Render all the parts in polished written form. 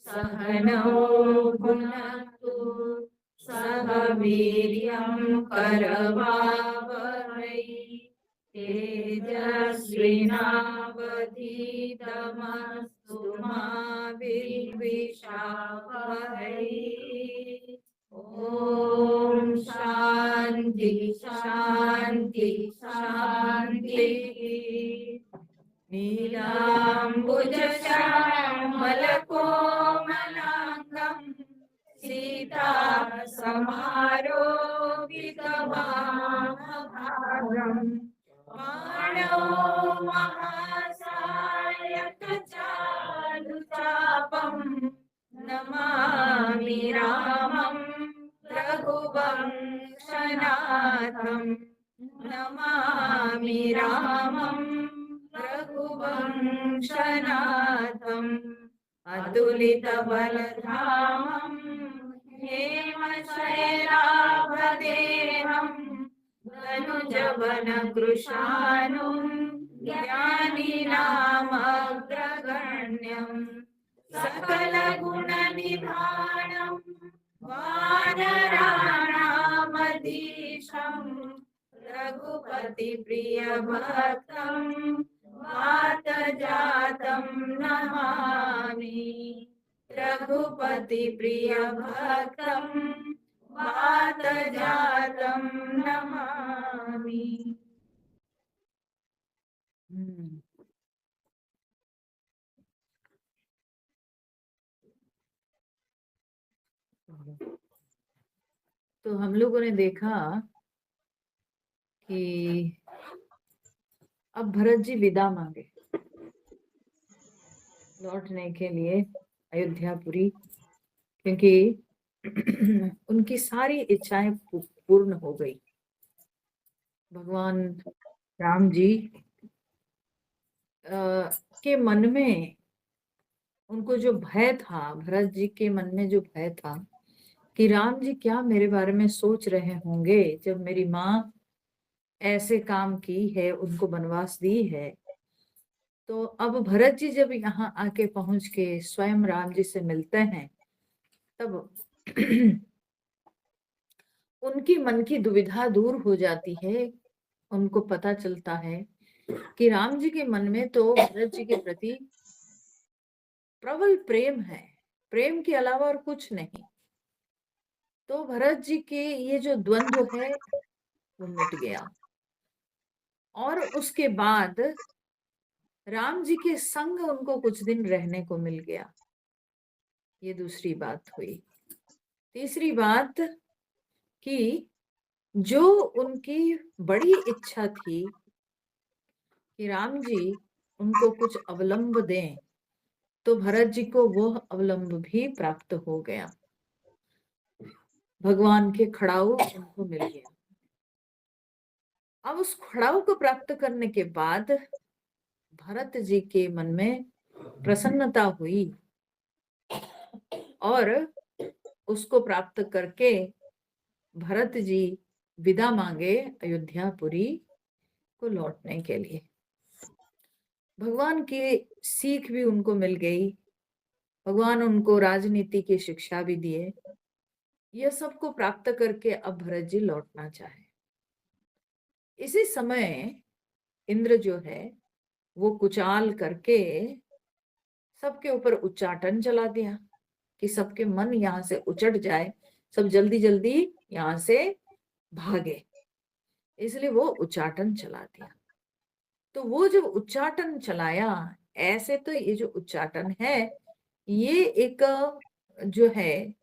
सहनौ भुनक्तु सह वीर्यं करवावहै तेजस्विनावधीतमस्तु मा विद्विषावहै। ओम शांति शांति शांति। नीलाम्बुजश्यामलकोमलाङ्गं सीतासमारोपितवामभागम् मानौ महासायकचारुचापं नमामि रामं रघुवंशनाथं नमामि रामं रघुवंशनाथम् अतुलितबलधामं हेमशैलाभदेहं धनुजवनकृशानुं ज्ञानिनामग्रगण्यं सकलगुणनिधानं वानराणामधीशं रघुपतिप्रियभक्तं वातजातं नमामि रघुपतिप्रियभक्तं वातजातं नमामि। तो हम लोगों ने देखा कि अब भरत जी विदा मांगे लौटने के लिए अयोध्यापुरी, क्योंकि उनकी सारी इच्छाएं पूर्ण हो गई। भगवान राम जी के मन में उनको जो भय था, भरत जी के मन में जो भय था कि राम जी क्या मेरे बारे में सोच रहे होंगे जब मेरी माँ ऐसे काम की है, उनको वनवास दी है। तो अब भरत जी जब यहाँ आके पहुंच के स्वयं राम जी से मिलते हैं, तब उनकी मन की दुविधा दूर हो जाती है। उनको पता चलता है कि राम जी के मन में तो भरत जी के प्रति प्रबल प्रेम है, प्रेम के अलावा और कुछ नहीं। तो भरत जी के ये जो द्वंद्व है वो मिट गया, और उसके बाद राम जी के संग उनको कुछ दिन रहने को मिल गया। ये दूसरी बात हुई। तीसरी बात कि जो उनकी बड़ी इच्छा थी कि राम जी उनको कुछ अवलंब दें, तो भरत जी को वो अवलंब भी प्राप्त हो गया। भगवान के खड़ाऊ उनको मिल गया। अब उस खड़ाऊ को प्राप्त करने के बाद भरत जी के मन में प्रसन्नता हुई, और उसको प्राप्त करके भरत जी विदा मांगे अयोध्यापुरी को लौटने के लिए। भगवान की सीख भी उनको मिल गई, भगवान उनको राजनीति की शिक्षा भी दिए। यह सबको प्राप्त करके अब भरत जी लौटना चाहे। इसी समय इंद्र जो है वो कुचाल करके सबके ऊपर उच्चाटन चला दिया कि सबके मन यहाँ से उचट जाए, सब जल्दी जल्दी यहाँ से भागे, इसलिए वो उच्चाटन चला दिया। तो वो जब उच्चाटन चलाया, ऐसे तो ये जो उच्चाटन है ये एक जो है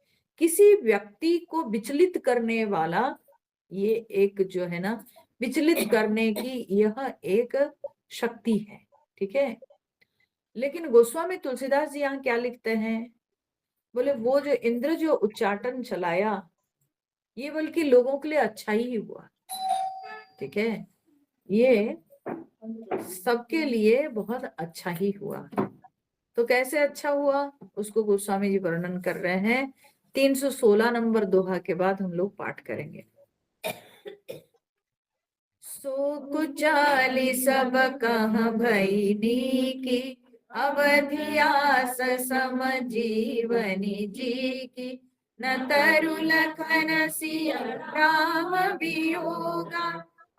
किसी व्यक्ति को विचलित करने वाला, ये एक जो है ना विचलित करने की यह एक शक्ति है, ठीक है। लेकिन गोस्वामी तुलसीदास जी यहाँ क्या लिखते हैं, बोले वो जो इंद्र जो उच्चाटन चलाया ये बल्कि लोगों के लिए अच्छा ही हुआ, ठीक है, ये सबके लिए बहुत अच्छा ही हुआ। तो कैसे अच्छा हुआ उसको गोस्वामी जी वर्णन कर रहे हैं। 316 नंबर दोहा के बाद हम लोग पाठ करेंगे। सो कुचाली सब कह भई नीकी, अवधि आस सम जीवनी जी की, न तरु लखन सिया राम वियोगा,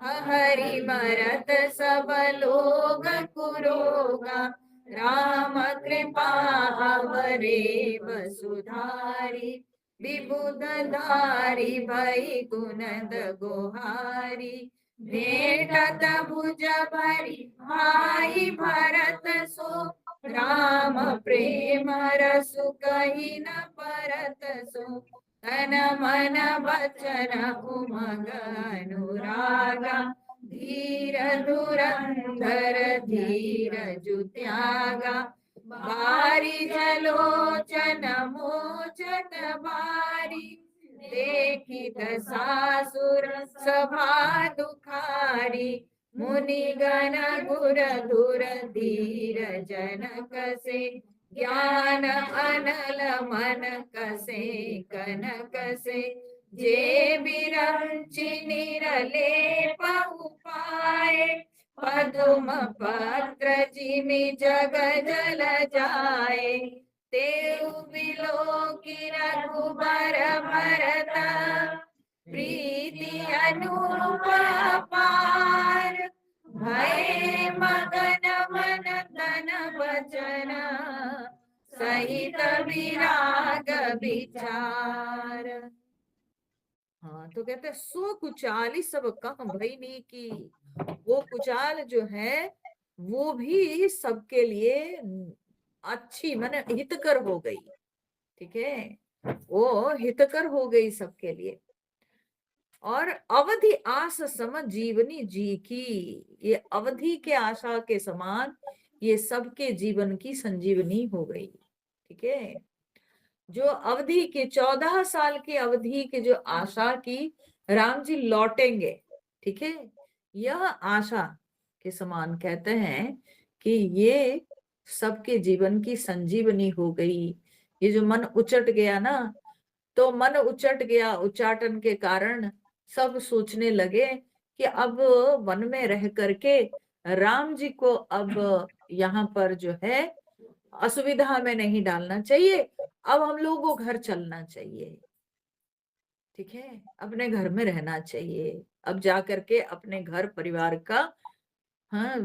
हरि मरत सब लोग कुरोगा, राम कृपा अवरे वसुधारी, विबुध धारी भई गुणद गोहारी, भेटत भुज भरी भाई भरत सो, राम प्रेम रसु कही न परत सो, तन मन वचन उमंग अनुरागा, धीर धुरंधर धीरजु त्यागा, बारी जलोचन मोचन बारी, देखित सासुर सभा दुखारी, मुनिगण गुर धुर धीर जनक से, ज्ञान अनल मन कसे कनक से, जे बिरंचि निरलेप उपाय, पदुम पत्र जिमि जग जल जाए, तेउ बिलोकि रघुबर भरता, प्रीति अनुरूप अपार, भय मगन मन तन वचन, सहित विराग विचार। हाँ, तो कहते हैं सो कुचाली सब कम भईनी की, वो कुचाल जो है वो भी सबके लिए अच्छी माने हितकर हो गई। ठीक है, वो हितकर हो गई सबके लिए। और अवधि आस सम जीवनी जी की, ये अवधि के आशा के समान ये सबके जीवन की संजीवनी हो गई। ठीक है, जो अवधि के 14 साल की अवधि की जो आशा की राम जी लौटेंगे, ठीक है, यह आशा के समान कहते हैं कि ये सबके जीवन की संजीवनी हो गई। ये जो मन उचट गया ना, तो मन उचट गया, उच्चाटन के कारण सब सोचने लगे कि अब वन में रह करके राम जी को अब यहाँ पर जो है असुविधा में नहीं डालना चाहिए, अब हम लोगों को घर चलना चाहिए। ठीक है, अपने घर में रहना चाहिए, अब जा करके अपने घर परिवार का हाँ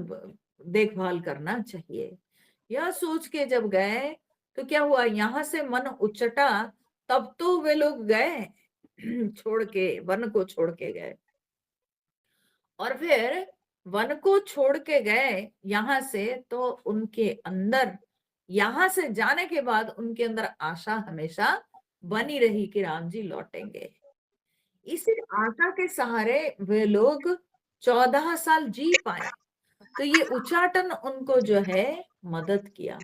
देखभाल करना चाहिए। यह सोच के जब गए तो क्या हुआ, यहाँ से मन उचटा तब तो वे लोग गए छोड़ के, वन को छोड़ के गए। और फिर वन को छोड़ के गए यहाँ से, तो उनके अंदर यहाँ से जाने के बाद उनके अंदर आशा हमेशा बनी रही कि राम जी लौटेंगे। इसी आशा के सहारे वे लोग 14 साल जी पाए। तो ये उच्चाटन उनको जो है मदद किया।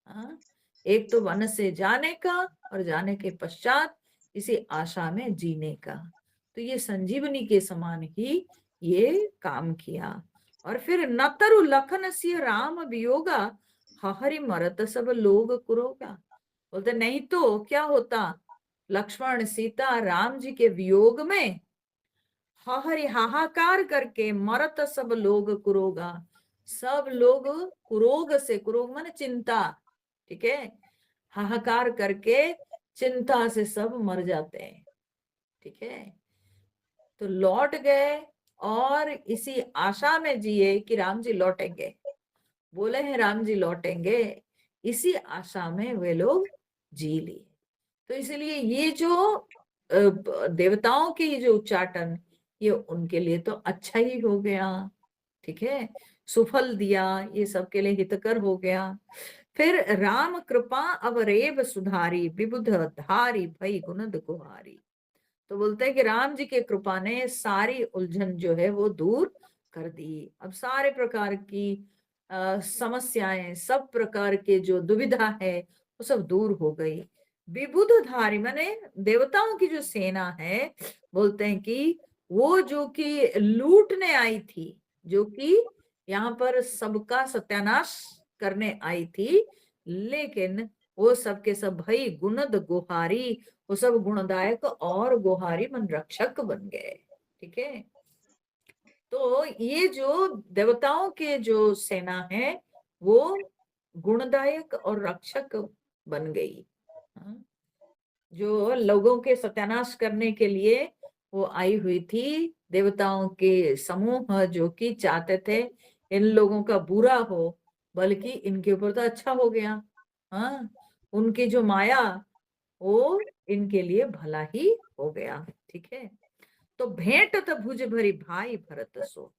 हाँ? एक तो वन से जाने का और जाने के पश्चात इसी आशा में जीने का, तो ये संजीवनी के समान ही ये काम किया। और फिर नतरु लखन सिय राम वियोगा, हरि मरत सब लोग कुरोगा। बोलते नहीं तो क्या होता, लक्ष्मण सीता राम जी के वियोग में हरि हाहाकार करके मरत सब लोग कुरोगा, सब लोग कुरोग से, कुरोग माने चिंता, ठीक है, हाहाकार करके चिंता से सब मर जाते हैं। ठीक है, तो लौट गए और इसी आशा में जिए कि राम जी लौटेंगे, बोले हैं राम जी लौटेंगे, इसी आशा में वे लोग जी लिए। तो इसलिए ये जो देवताओं के जो उच्चाटन, ये उनके लिए तो अच्छा ही हो गया। ठीक है, सुफल दिया, ये सबके लिए हितकर हो गया। फिर राम कृपा अवरेब सुधारी, विबुध धारी भई गुणद गुहारी। तो बोलते हैं कि राम जी के कृपा ने सारी उलझन जो है वो दूर कर दी। अब सारे प्रकार की समस्याएं, सब प्रकार के जो दुविधा है वो सब दूर हो गई। विबुध धारी माने देवताओं की जो सेना है, बोलते हैं कि वो जो कि लूटने आई थी, जो कि यहाँ पर सबका सत्यानाश करने आई थी, लेकिन वो सबके सब भई गुणद गुहारी, वो सब गुणदायक और गुहारी मन रक्षक बन गए। ठीक है, तो ये जो देवताओं के जो सेना है वो गुणदायक और रक्षक बन गई। हाँ, जो लोगों के सत्यानाश करने के लिए वो आई हुई थी, देवताओं के समूह जो कि चाहते थे इन लोगों का बुरा हो, बल्कि इनके ऊपर तो अच्छा हो गया। हाँ, उनकी जो माया वो इनके लिए भला ही हो गया। ठीक है, तो भेंट तो भुज भरी भाई भरत सो।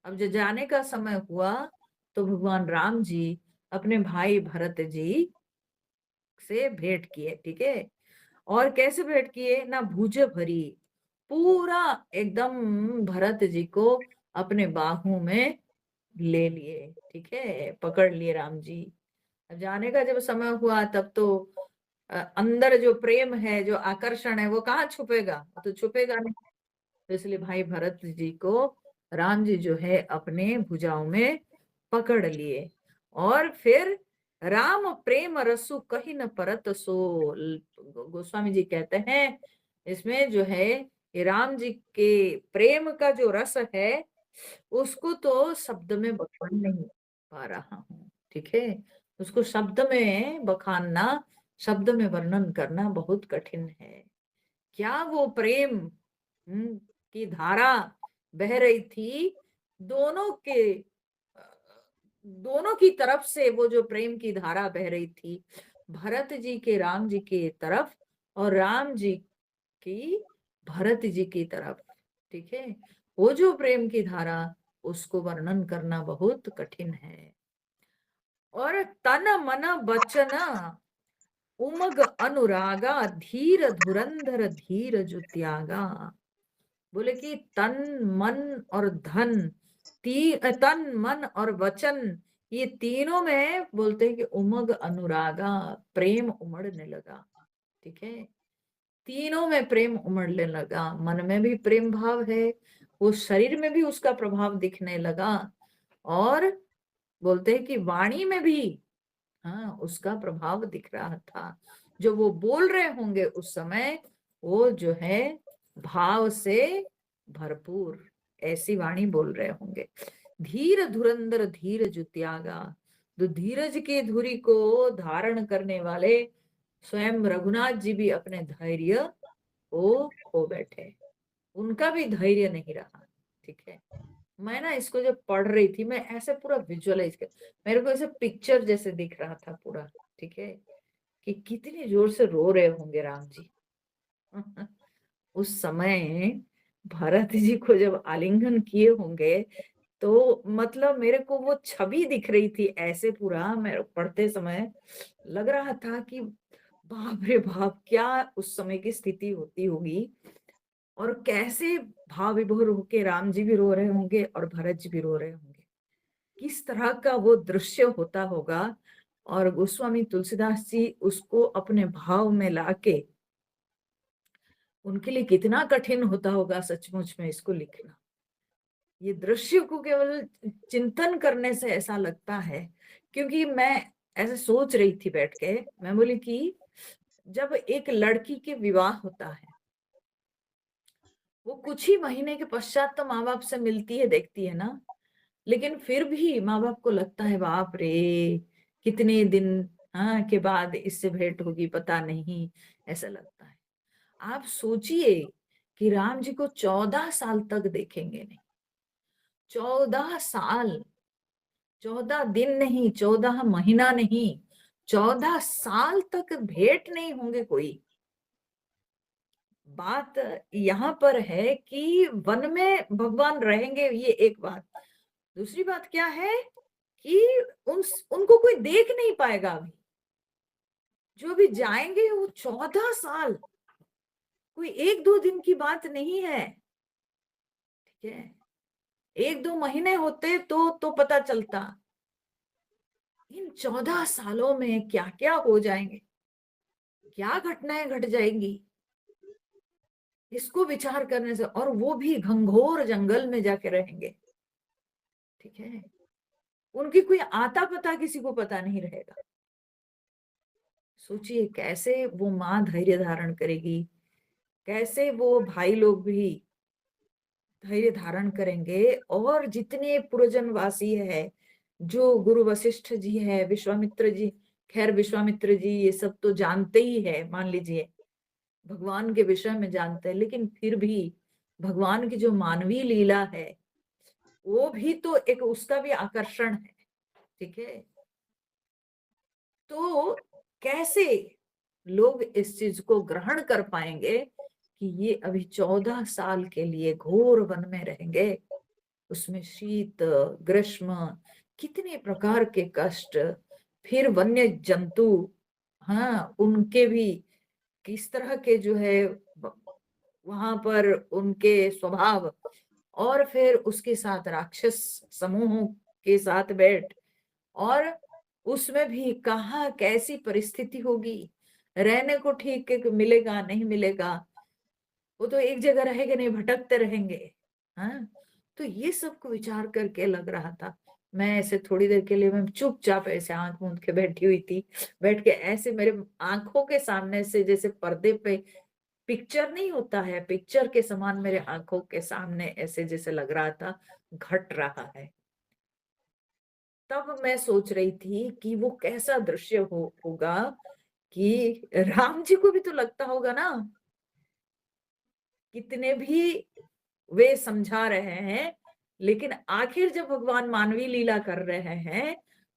अब जो जाने का समय हुआ तो भगवान राम जी अपने भाई भरत जी से भेंट किए। ठीक है, और कैसे भेंट किए ना, भुज भरी, पूरा एकदम भरत जी को अपने बाहों में ले लिए। ठीक है, पकड़ लिए राम जी। अब जाने का जब समय हुआ तब तो अंदर जो प्रेम है, जो आकर्षण है, वो कहाँ छुपेगा, वो तो छुपेगा नहीं। तो इसलिए भाई भरत जी को राम जी जो है अपने भुजाओं में पकड़ लिए, और फिर राम प्रेम रसु कहीं न परत सो। गोस्वामी जी कहते हैं इसमें जो है ये राम जी के प्रेम का जो रस है उसको तो शब्द में बखान नहीं पा रहा हूँ। ठीक है, उसको शब्द में बखानना, शब्द में वर्णन करना बहुत कठिन है। क्या वो प्रेम की धारा बह रही थी, दोनों के दोनों की तरफ से वो जो प्रेम की धारा बह रही थी, भरत जी के राम जी की तरफ और राम जी की भरत जी की तरफ। ठीक है, वो जो प्रेम की धारा, उसको वर्णन करना बहुत कठिन है। और तन मन वचन उमग अनुरागा, धीर धुरंधर धीर जो त्यागा। बोले कि तन मन और धन, तन मन और वचन, ये तीनों में बोलते हैं कि उमग अनुरागा, प्रेम उमड़ने लगा। ठीक है, तीनों में प्रेम उमड़ने लगा। मन में भी प्रेम भाव है, वो शरीर में भी उसका प्रभाव दिखने लगा, और बोलते हैं कि वाणी में भी हाँ उसका प्रभाव दिख रहा था। जो वो बोल रहे होंगे उस समय, वो जो है भाव से भरपूर ऐसी वाणी बोल रहे होंगे। धीर धुरंधर धीर जो त्यागा, तो धीरज की धुरी को धारण करने वाले स्वयं रघुनाथ जी भी अपने धैर्य को खो बैठे, उनका भी धैर्य नहीं रहा। ठीक है, मैं ना इसको जब पढ़ रही थी, मैं ऐसे पूरा विजुअलाइज कर, मेरे को ऐसे पिक्चर जैसे दिख रहा था पूरा। ठीक है, कि कितने जोर से रो रहे होंगे राम जी उस समय भरत जी को जब आलिंगन किए होंगे, तो मतलब मेरे को वो छवि दिख रही थी ऐसे, पूरा मेरे पढ़ते समय लग रहा था कि बाप रे बाप, क्या उस समय की स्थिति होती होगी, और कैसे भाव विभोर होके राम जी भी रो रहे होंगे और भरत जी भी रो रहे होंगे, किस तरह का वो दृश्य होता होगा। और गोस्वामी तुलसीदास जी उसको अपने भाव में लाके, उनके लिए कितना कठिन होता होगा सचमुच में इसको लिखना। ये दृश्य को केवल चिंतन करने से ऐसा लगता है, क्योंकि मैं ऐसे सोच रही थी बैठ के, मैं बोली कि जब एक लड़की के विवाह होता है, वो कुछ ही महीने के पश्चात तो माँ बाप से मिलती है, देखती है ना, लेकिन फिर भी माँ बाप को लगता है बाप रे कितने दिन हाँ के बाद इससे भेंट होगी पता नहीं, ऐसा लगता है। आप सोचिए कि राम जी को 14 साल तक देखेंगे नहीं, 14 साल, 14 दिन नहीं, 14 महीना नहीं, 14 साल तक भेंट नहीं होंगे कोई। बात यहाँ पर है कि वन में भगवान रहेंगे, ये एक बात। दूसरी बात क्या है कि उनको कोई देख नहीं पाएगा अभी, जो भी जाएंगे वो 14 साल, कोई 1-2 दिन की बात नहीं है। ठीक है, 1-2 महीने होते तो पता चलता, इन 14 सालों में क्या क्या हो जाएंगे, क्या घटनाएं घट जाएंगी, इसको विचार करने से, और वो भी घंघोर जंगल में जाके रहेंगे। ठीक है, उनकी कोई आता पता किसी को पता नहीं रहेगा। सोचिए कैसे वो माँ धैर्य धारण करेगी, कैसे वो भाई लोग भी धैर्य धारण करेंगे, और जितने पुरजनवासी है, जो गुरु वशिष्ठ जी है, विश्वामित्र जी, खैर विश्वामित्र जी ये सब तो जानते ही है, मान लीजिए भगवान के विषय में जानते हैं, लेकिन फिर भी भगवान की जो मानवीय लीला है वो भी तो एक, उसका भी आकर्षण है। ठीक है, तो कैसे लोग इस चीज को ग्रहण कर पाएंगे कि ये अभी 14 साल के लिए घोर वन में रहेंगे, उसमें शीत ग्रीष्म, कितने प्रकार के कष्ट, फिर वन्य जंतु, हाँ उनके भी किस तरह के जो है वहां पर उनके स्वभाव, और फिर उसके साथ राक्षस समूहों के साथ बैठ, और उसमें भी कहाँ कैसी परिस्थिति होगी, रहने को ठीक मिलेगा नहीं मिलेगा, वो तो एक जगह रहेंगे नहीं, भटकते रहेंगे। हाँ, तो ये सब को विचार करके लग रहा था, मैं ऐसे थोड़ी देर के लिए मैं चुपचाप ऐसे आंख मूंद के बैठी हुई थी, बैठ के ऐसे मेरे आंखों के सामने से जैसे पर्दे पे पिक्चर नहीं होता है, पिक्चर के समान मेरे आंखों के सामने ऐसे जैसे लग रहा था घट रहा है। तब मैं सोच रही थी कि वो कैसा दृश्य होगा कि राम जी को भी तो लगता होगा ना, कितने भी वे समझा रहे हैं, लेकिन आखिर जब भगवान मानवीय लीला कर रहे हैं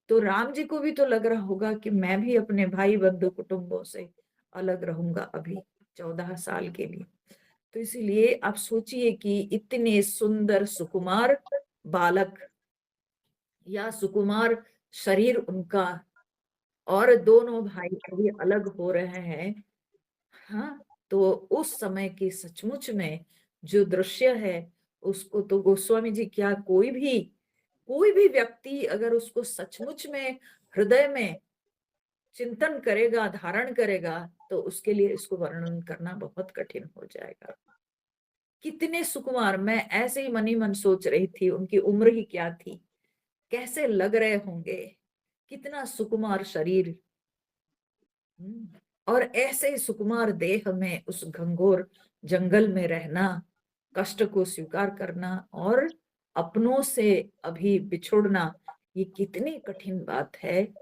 तो राम जी को भी तो लग रहा होगा कि मैं भी अपने भाई बंधु कुटुंबों से अलग रहूंगा अभी 14 साल के लिए। तो इसीलिए आप सोचिए कि इतने सुंदर सुकुमार बालक या सुकुमार शरीर उनका, और दोनों भाई अभी अलग हो रहे हैं। हाँ, तो उस समय की सचमुच में जो दृश्य है उसको तो गोस्वामी जी क्या, कोई भी व्यक्ति अगर उसको सचमुच में हृदय में चिंतन करेगा, धारण करेगा, तो उसके लिए इसको वर्णन करना बहुत कठिन हो जाएगा। कितने सुकुमार, मैं ऐसे ही मनी मन सोच रही थी उनकी उम्र ही क्या थी, कैसे लग रहे होंगे, कितना सुकुमार शरीर। और ऐसे ही सुकुमार देह में उस घंघोर जंगल में रहना, कष्ट को स्वीकार करना और अपनों से अभी बिछुड़ना, ये कितनी कठिन बात है।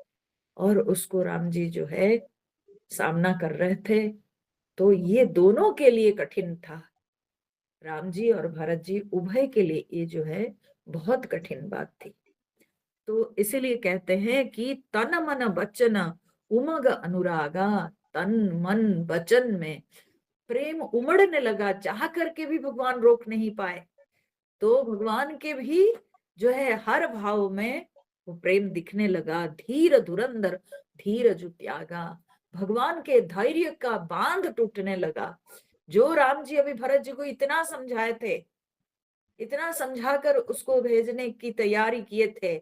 और उसको राम जी जो है सामना कर रहे थे, तो ये दोनों के लिए कठिन था, राम जी और भरत जी उभय के लिए ये जो है बहुत कठिन बात थी। तो इसीलिए कहते हैं कि तन मन बचन उमग अनुरागा, तन मन वचन में प्रेम उमड़ने लगा, चाह करके भी भगवान रोक नहीं पाए। तो भगवान के भी जो है हर भाव में वो प्रेम दिखने लगा। धीर धुरंधर धीरज त्यागा, भगवान के धैर्य का बांध टूटने लगा। जो राम जी अभी भरत जी को इतना समझाए थे, इतना समझाकर उसको भेजने की तैयारी किए थे,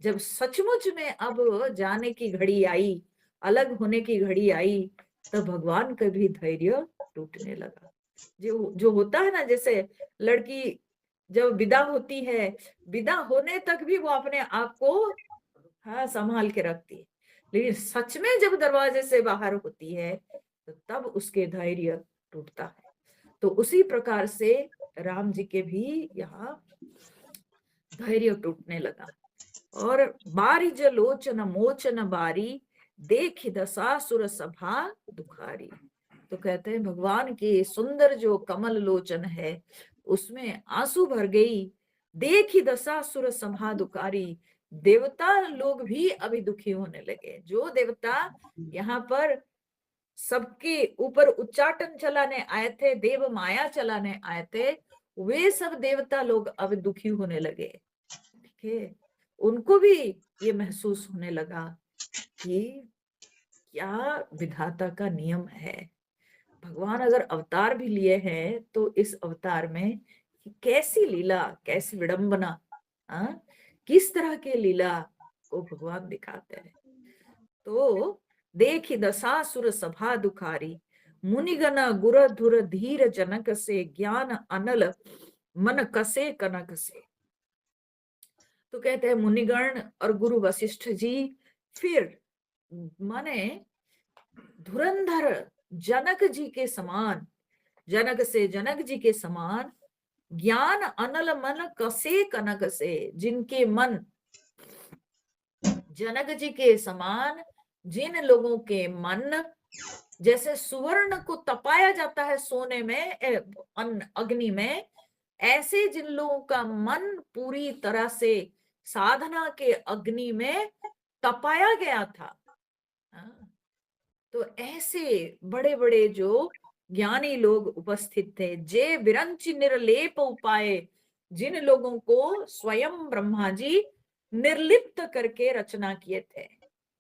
जब सचमुच में अब जाने की घड़ी आई, अलग होने की घड़ी आई, तब भगवान का भी धैर्य टूटने लगा। जो होता है ना, जैसे लड़की जब विदा होती है, विदा होने तक भी वो अपने आप को हाँ संभाल के रखती है, लेकिन सच में जब दरवाजे से बाहर होती है तो तब उसके धैर्य टूटता है। तो उसी प्रकार से राम जी के भी यहाँ धैर्य टूटने लगा। और बारिज लोचन मोचन बारी, देख दशासुर सभा दुखारी। तो कहते हैं भगवान के सुंदर जो कमल लोचन है उसमें आंसू भर गई, देखी दशासुर सभा दुखारी, देवता लोग भी अभी दुखी होने लगे। जो देवता यहाँ पर सबके ऊपर उच्चाटन चलाने आए थे, देव माया चलाने आए थे, वे सब देवता लोग अब दुखी होने लगे। ठीक है, उनको भी ये महसूस होने लगा कि क्या विधाता का नियम है, भगवान अगर अवतार भी लिए हैं तो इस अवतार में कैसी लीला, कैसी विडंबना, किस तरह के लीला को भगवान दिखाते हैं। तो देखी दशासुर सभा दुखारी, मुनिगण गुर धुर धीर जनक से, ज्ञान अनल मन कसे कनक से। तो कहते हैं मुनिगण और गुरु वशिष्ठ जी फिर माने धुरंधर जनक जी के समान, जनक से जनक जी के समान, ज्ञान अनल मन कसे कनक से, जिनके मन जनक जी के समान जिन लोगों के मन जैसे सुवर्ण को तपाया जाता है सोने में, अग्नि में, ऐसे जिन लोगों का मन पूरी तरह से साधना के अग्नि में तपाया गया था। हाँ, तो ऐसे बड़े बड़े जो ज्ञानी लोग उपस्थित थे, जे विरंचि निर्लेप उपाय, जिन लोगों को स्वयं ब्रह्मा जी निर्लिप्त करके रचना किए थे,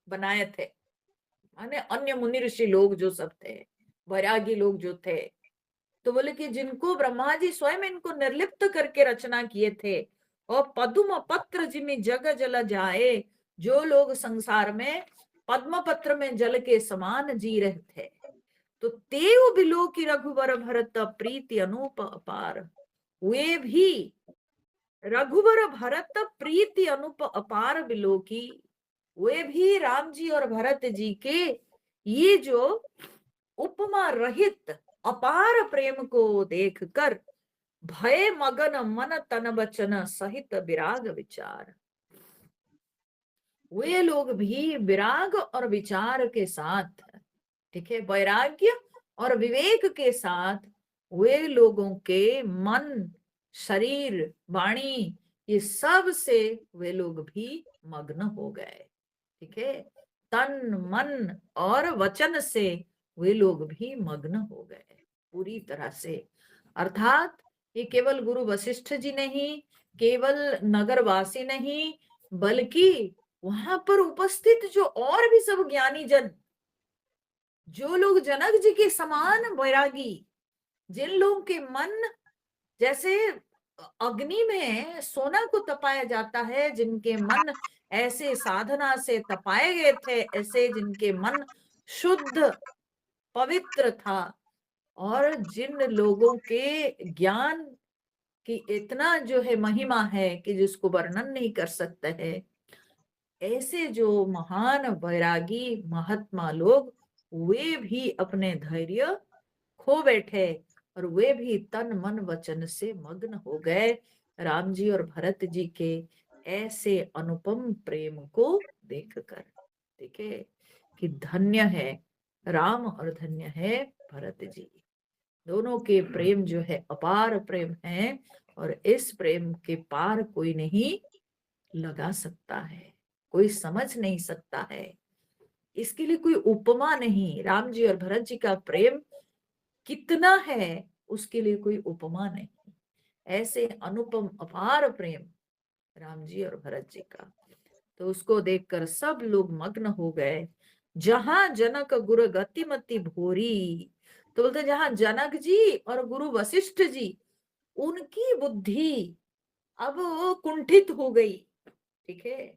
बनाए थे, माने अन्य मुनि ऋषि लोग जो सब थे, वैरागी लोग जो थे, तो बोले कि जिनको ब्रह्मा जी स्वयं इनको निर्लिप्त करके रचना किए थे, और पद्म पत्र जिमि जग जल जाए, जो लोग संसार में पद्म पत्र में जल के समान जी रहे थे, तो तेव बिलो की रघुवर भरत प्रीति अनूप अपार, वे भी रघुवर भरत प्रीति अनुप अपार बिलो की, वे भी राम जी और भरत जी के ये जो उपमा रहित अपार प्रेम को देखकर भय मगन मन तन बचन सहित विराग विचार, वे लोग भी विराग और विचार के साथ, ठीक है, वैराग्य और विवेक के साथ वे लोगों के मन, शरीर, वाणी, ये सब से वे लोग भी मग्न हो गए। ठीक है, तन मन और वचन से वे लोग भी मग्न हो गए पूरी तरह से। अर्थात ये केवल गुरु वशिष्ठ जी नहीं, केवल नगरवासी नहीं, बल्कि वहां पर उपस्थित जो और भी सब ज्ञानी जन, जो लोग जनक जी के समान वैरागी, जिन लोगों के मन जैसे अग्नि में सोना को तपाया जाता है, जिनके मन ऐसे साधना से तपाए गए थे, ऐसे जिनके मन शुद्ध पवित्र था, और जिन लोगों के ज्ञान की इतना जो है महिमा है कि जिसको वर्णन नहीं कर सकते है, ऐसे जो महान वैरागी महात्मा लोग, वे भी अपने धैर्य खो बैठे, और वे भी तन मन वचन से मग्न हो गए राम जी और भरत जी के ऐसे अनुपम प्रेम को देखकर। ठीक है, कि धन्य है राम और धन्य है भरत जी, दोनों के प्रेम जो है अपार प्रेम है, और इस प्रेम के पार कोई नहीं लगा सकता है, कोई समझ नहीं सकता है, इसके लिए कोई उपमा नहीं। राम जी और भरत जी का प्रेम कितना है उसके लिए कोई उपमा नहीं, ऐसे अनुपम अपार प्रेम राम जी और भरत जी का। तो उसको देखकर सब लोग मग्न हो गए। जहां जनक गुरु गतिमति भोरी, तो बोलते जहां जनक जी और गुरु वशिष्ठ जी, उनकी बुद्धि अब वो कुंठित हो गई। ठीक है,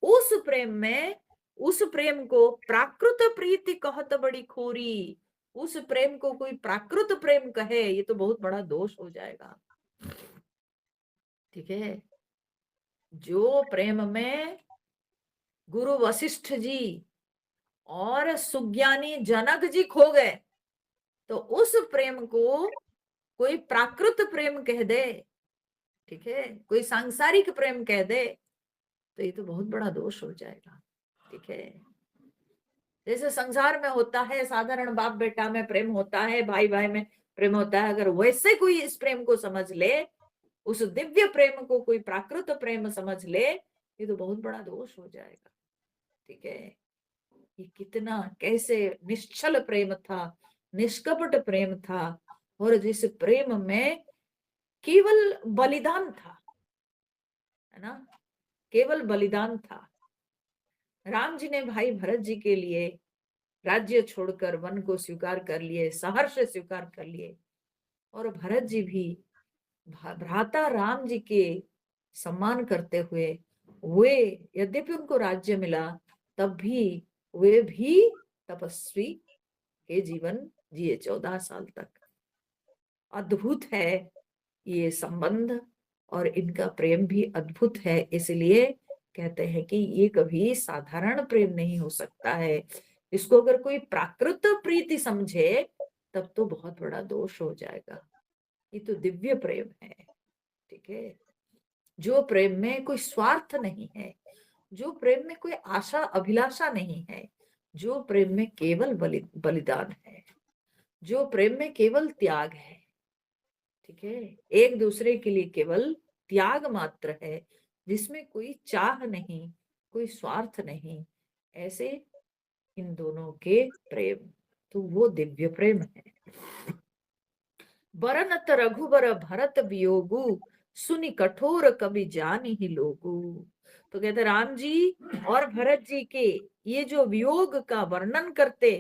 उस प्रेम में, उस प्रेम को प्राकृत प्रीति कहत बड़ी खोरी, उस प्रेम को कोई प्राकृत प्रेम कहे ये तो बहुत बड़ा दोष हो जाएगा। ठीक है, जो प्रेम में गुरु वशिष्ठ जी और सुज्ञानी जनक जी खो गए, तो उस प्रेम को कोई प्राकृत प्रेम कह दे, ठीक है, कोई सांसारिक प्रेम कह दे, तो ये तो बहुत बड़ा दोष हो जाएगा। ठीक है, जैसे संसार में होता है, साधारण बाप बेटा में प्रेम होता है, भाई भाई में प्रेम होता है, अगर वैसे कोई इस प्रेम को समझ ले, उस दिव्य प्रेम को कोई प्राकृत प्रेम समझ ले, ये तो बहुत बड़ा दोष हो जाएगा। ठीक है, ये कितना कैसे निश्चल प्रेम था, निष्कपट प्रेम था, और जिस प्रेम में केवल बलिदान था, है ना, केवल बलिदान था। राम जी ने भाई भरत जी के लिए राज्य छोड़कर वन को स्वीकार कर लिए, सहर्ष स्वीकार कर लिए, और भरत जी भी भ्राता राम जी के सम्मान करते हुए, वे यद्यपि उनको राज्य मिला तब भी वे भी तपस्वी के जीवन जिए 14 साल तक। अद्भुत है ये संबंध, और इनका प्रेम भी अद्भुत है, इसलिए कहते हैं कि ये कभी साधारण प्रेम नहीं हो सकता है। इसको अगर कोई प्राकृत प्रीति समझे तब तो बहुत बड़ा दोष हो जाएगा। ये तो दिव्य प्रेम है। ठीक है, जो प्रेम में कोई स्वार्थ नहीं है, जो प्रेम में कोई आशा अभिलाषा नहीं है, जो प्रेम में केवल बलिदान है, जो प्रेम में केवल त्याग है, ठीक है, एक दूसरे के लिए केवल त्याग मात्र है, जिसमें कोई चाह नहीं, कोई स्वार्थ नहीं, ऐसे इन दोनों के प्रेम, तो वो दिव्य प्रेम है। बरनत रघुबर भरत वियोगु, सुनि कठोर कवि जानि ही लोगु। तो कहते राम जी और भरत जी के ये जो वियोग का वर्णन करते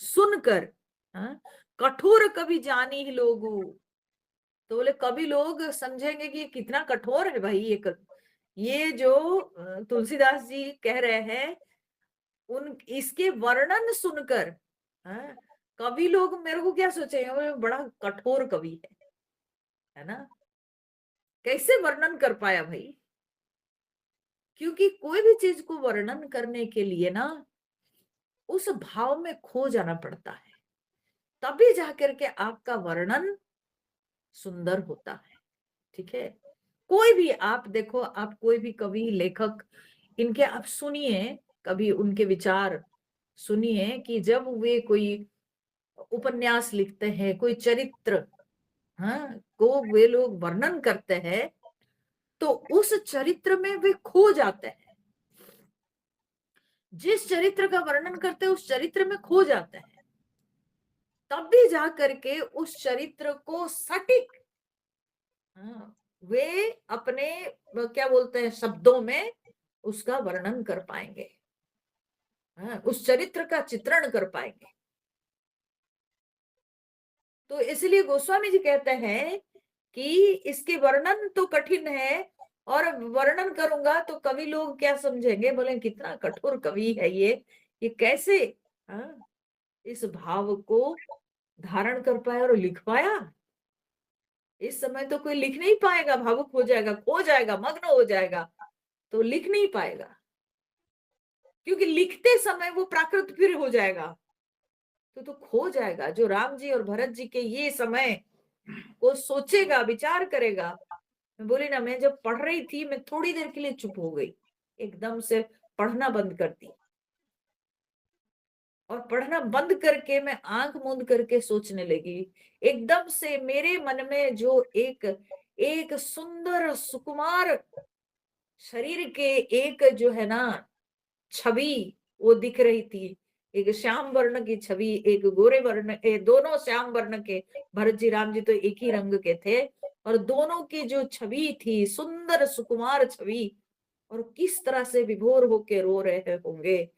सुनकर, हाँ, कठोर कवि जानि ही लोगु, तो बोले कभी लोग समझेंगे कि कितना कठोर है भाई ये जो तुलसीदास जी कह रहे हैं, उन इसके वर्णन सुनकर, हाँ, कवि लोग मेरे को क्या सोचेंगे, वो बड़ा कठोर कवि है ना, कैसे वर्णन कर पाया भाई। क्योंकि कोई भी चीज को वर्णन करने के लिए ना उस भाव में खो जाना पड़ता है, तभी जाकर के आपका वर्णन सुंदर होता है, ठीक है। कोई भी आप देखो, आप कोई भी कवि लेखक इनके आप सुनिए, कभी उनके विचार सुनिए कि जब वे कोई उपन्यास लिखते हैं, कोई चरित्र, हाँ, को वे लोग वर्णन करते हैं, तो उस चरित्र में वे खो जाते हैं, जिस चरित्र का वर्णन करते हैं उस चरित्र में खो जाते हैं, तब भी जा करके उस चरित्र को सटीक, हाँ, वे अपने क्या बोलते हैं शब्दों में उसका वर्णन कर पाएंगे, हाँ, उस चरित्र का चित्रण कर पाएंगे। तो इसलिए गोस्वामी जी कहते हैं कि इसके वर्णन तो कठिन है, और वर्णन करूंगा तो कवि लोग क्या समझेंगे, बोले कितना कठोर कवि है ये कैसे, हाँ, इस भाव को धारण कर पाया और लिख पाया। इस समय तो कोई लिख नहीं पाएगा, भावुक हो जाएगा, खो जाएगा, मग्न हो जाएगा, तो लिख नहीं पाएगा, क्योंकि लिखते समय वो प्राकृत फिर हो जाएगा, तो खो जाएगा। जो राम जी और भरत जी के ये समय को सोचेगा, विचार करेगा। मैं बोली ना, मैं जब पढ़ रही थी मैं थोड़ी देर के लिए चुप हो गई, एकदम से पढ़ना बंद कर दी, और पढ़ना बंद करके मैं आंख मूंद करके सोचने लगी। एकदम से मेरे मन में जो एक एक सुंदर सुकुमार शरीर के एक जो है ना छवि वो दिख रही थी, एक श्याम वर्ण की छवि, एक गोरे वर्ण, दोनों श्याम वर्ण के, भरत जी राम जी तो एक ही रंग के थे, और दोनों की जो छवि थी सुंदर सुकुमार छवि, और किस तरह से विभोर होके रो रहे होंगे।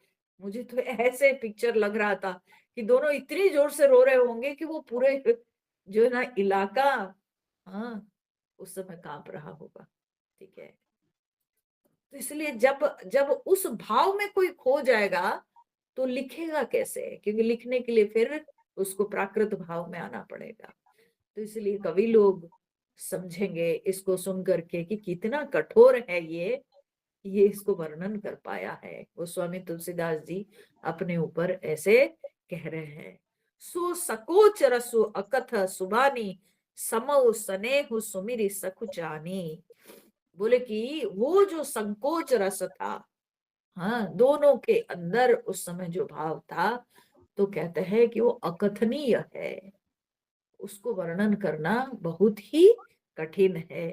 मुझे तो ऐसे पिक्चर लग रहा था कि दोनों इतनी जोर से रो रहे होंगे कि वो पूरे जो है ना इलाका, हाँ, उस समय कांप रहा होगा, ठीक है। तो इसलिए जब जब उस भाव में कोई खो जाएगा तो लिखेगा कैसे, क्योंकि लिखने के लिए फिर उसको प्राकृत भाव में आना पड़ेगा। तो इसलिए कवि लोग समझेंगे इसको सुन करके कि कितना कठोर है ये इसको वर्णन कर पाया है। वो स्वामी तुलसीदास जी अपने ऊपर ऐसे कह रहे हैं। सो सकोच रसु अकथ सुबानी, समो स्नेहु सुमिरि सकुचानी। बोले कि वो जो संकोच रस था, हाँ, दोनों के अंदर उस समय जो भाव था, तो कहते हैं कि वो अकथनीय है, उसको वर्णन करना बहुत ही कठिन है।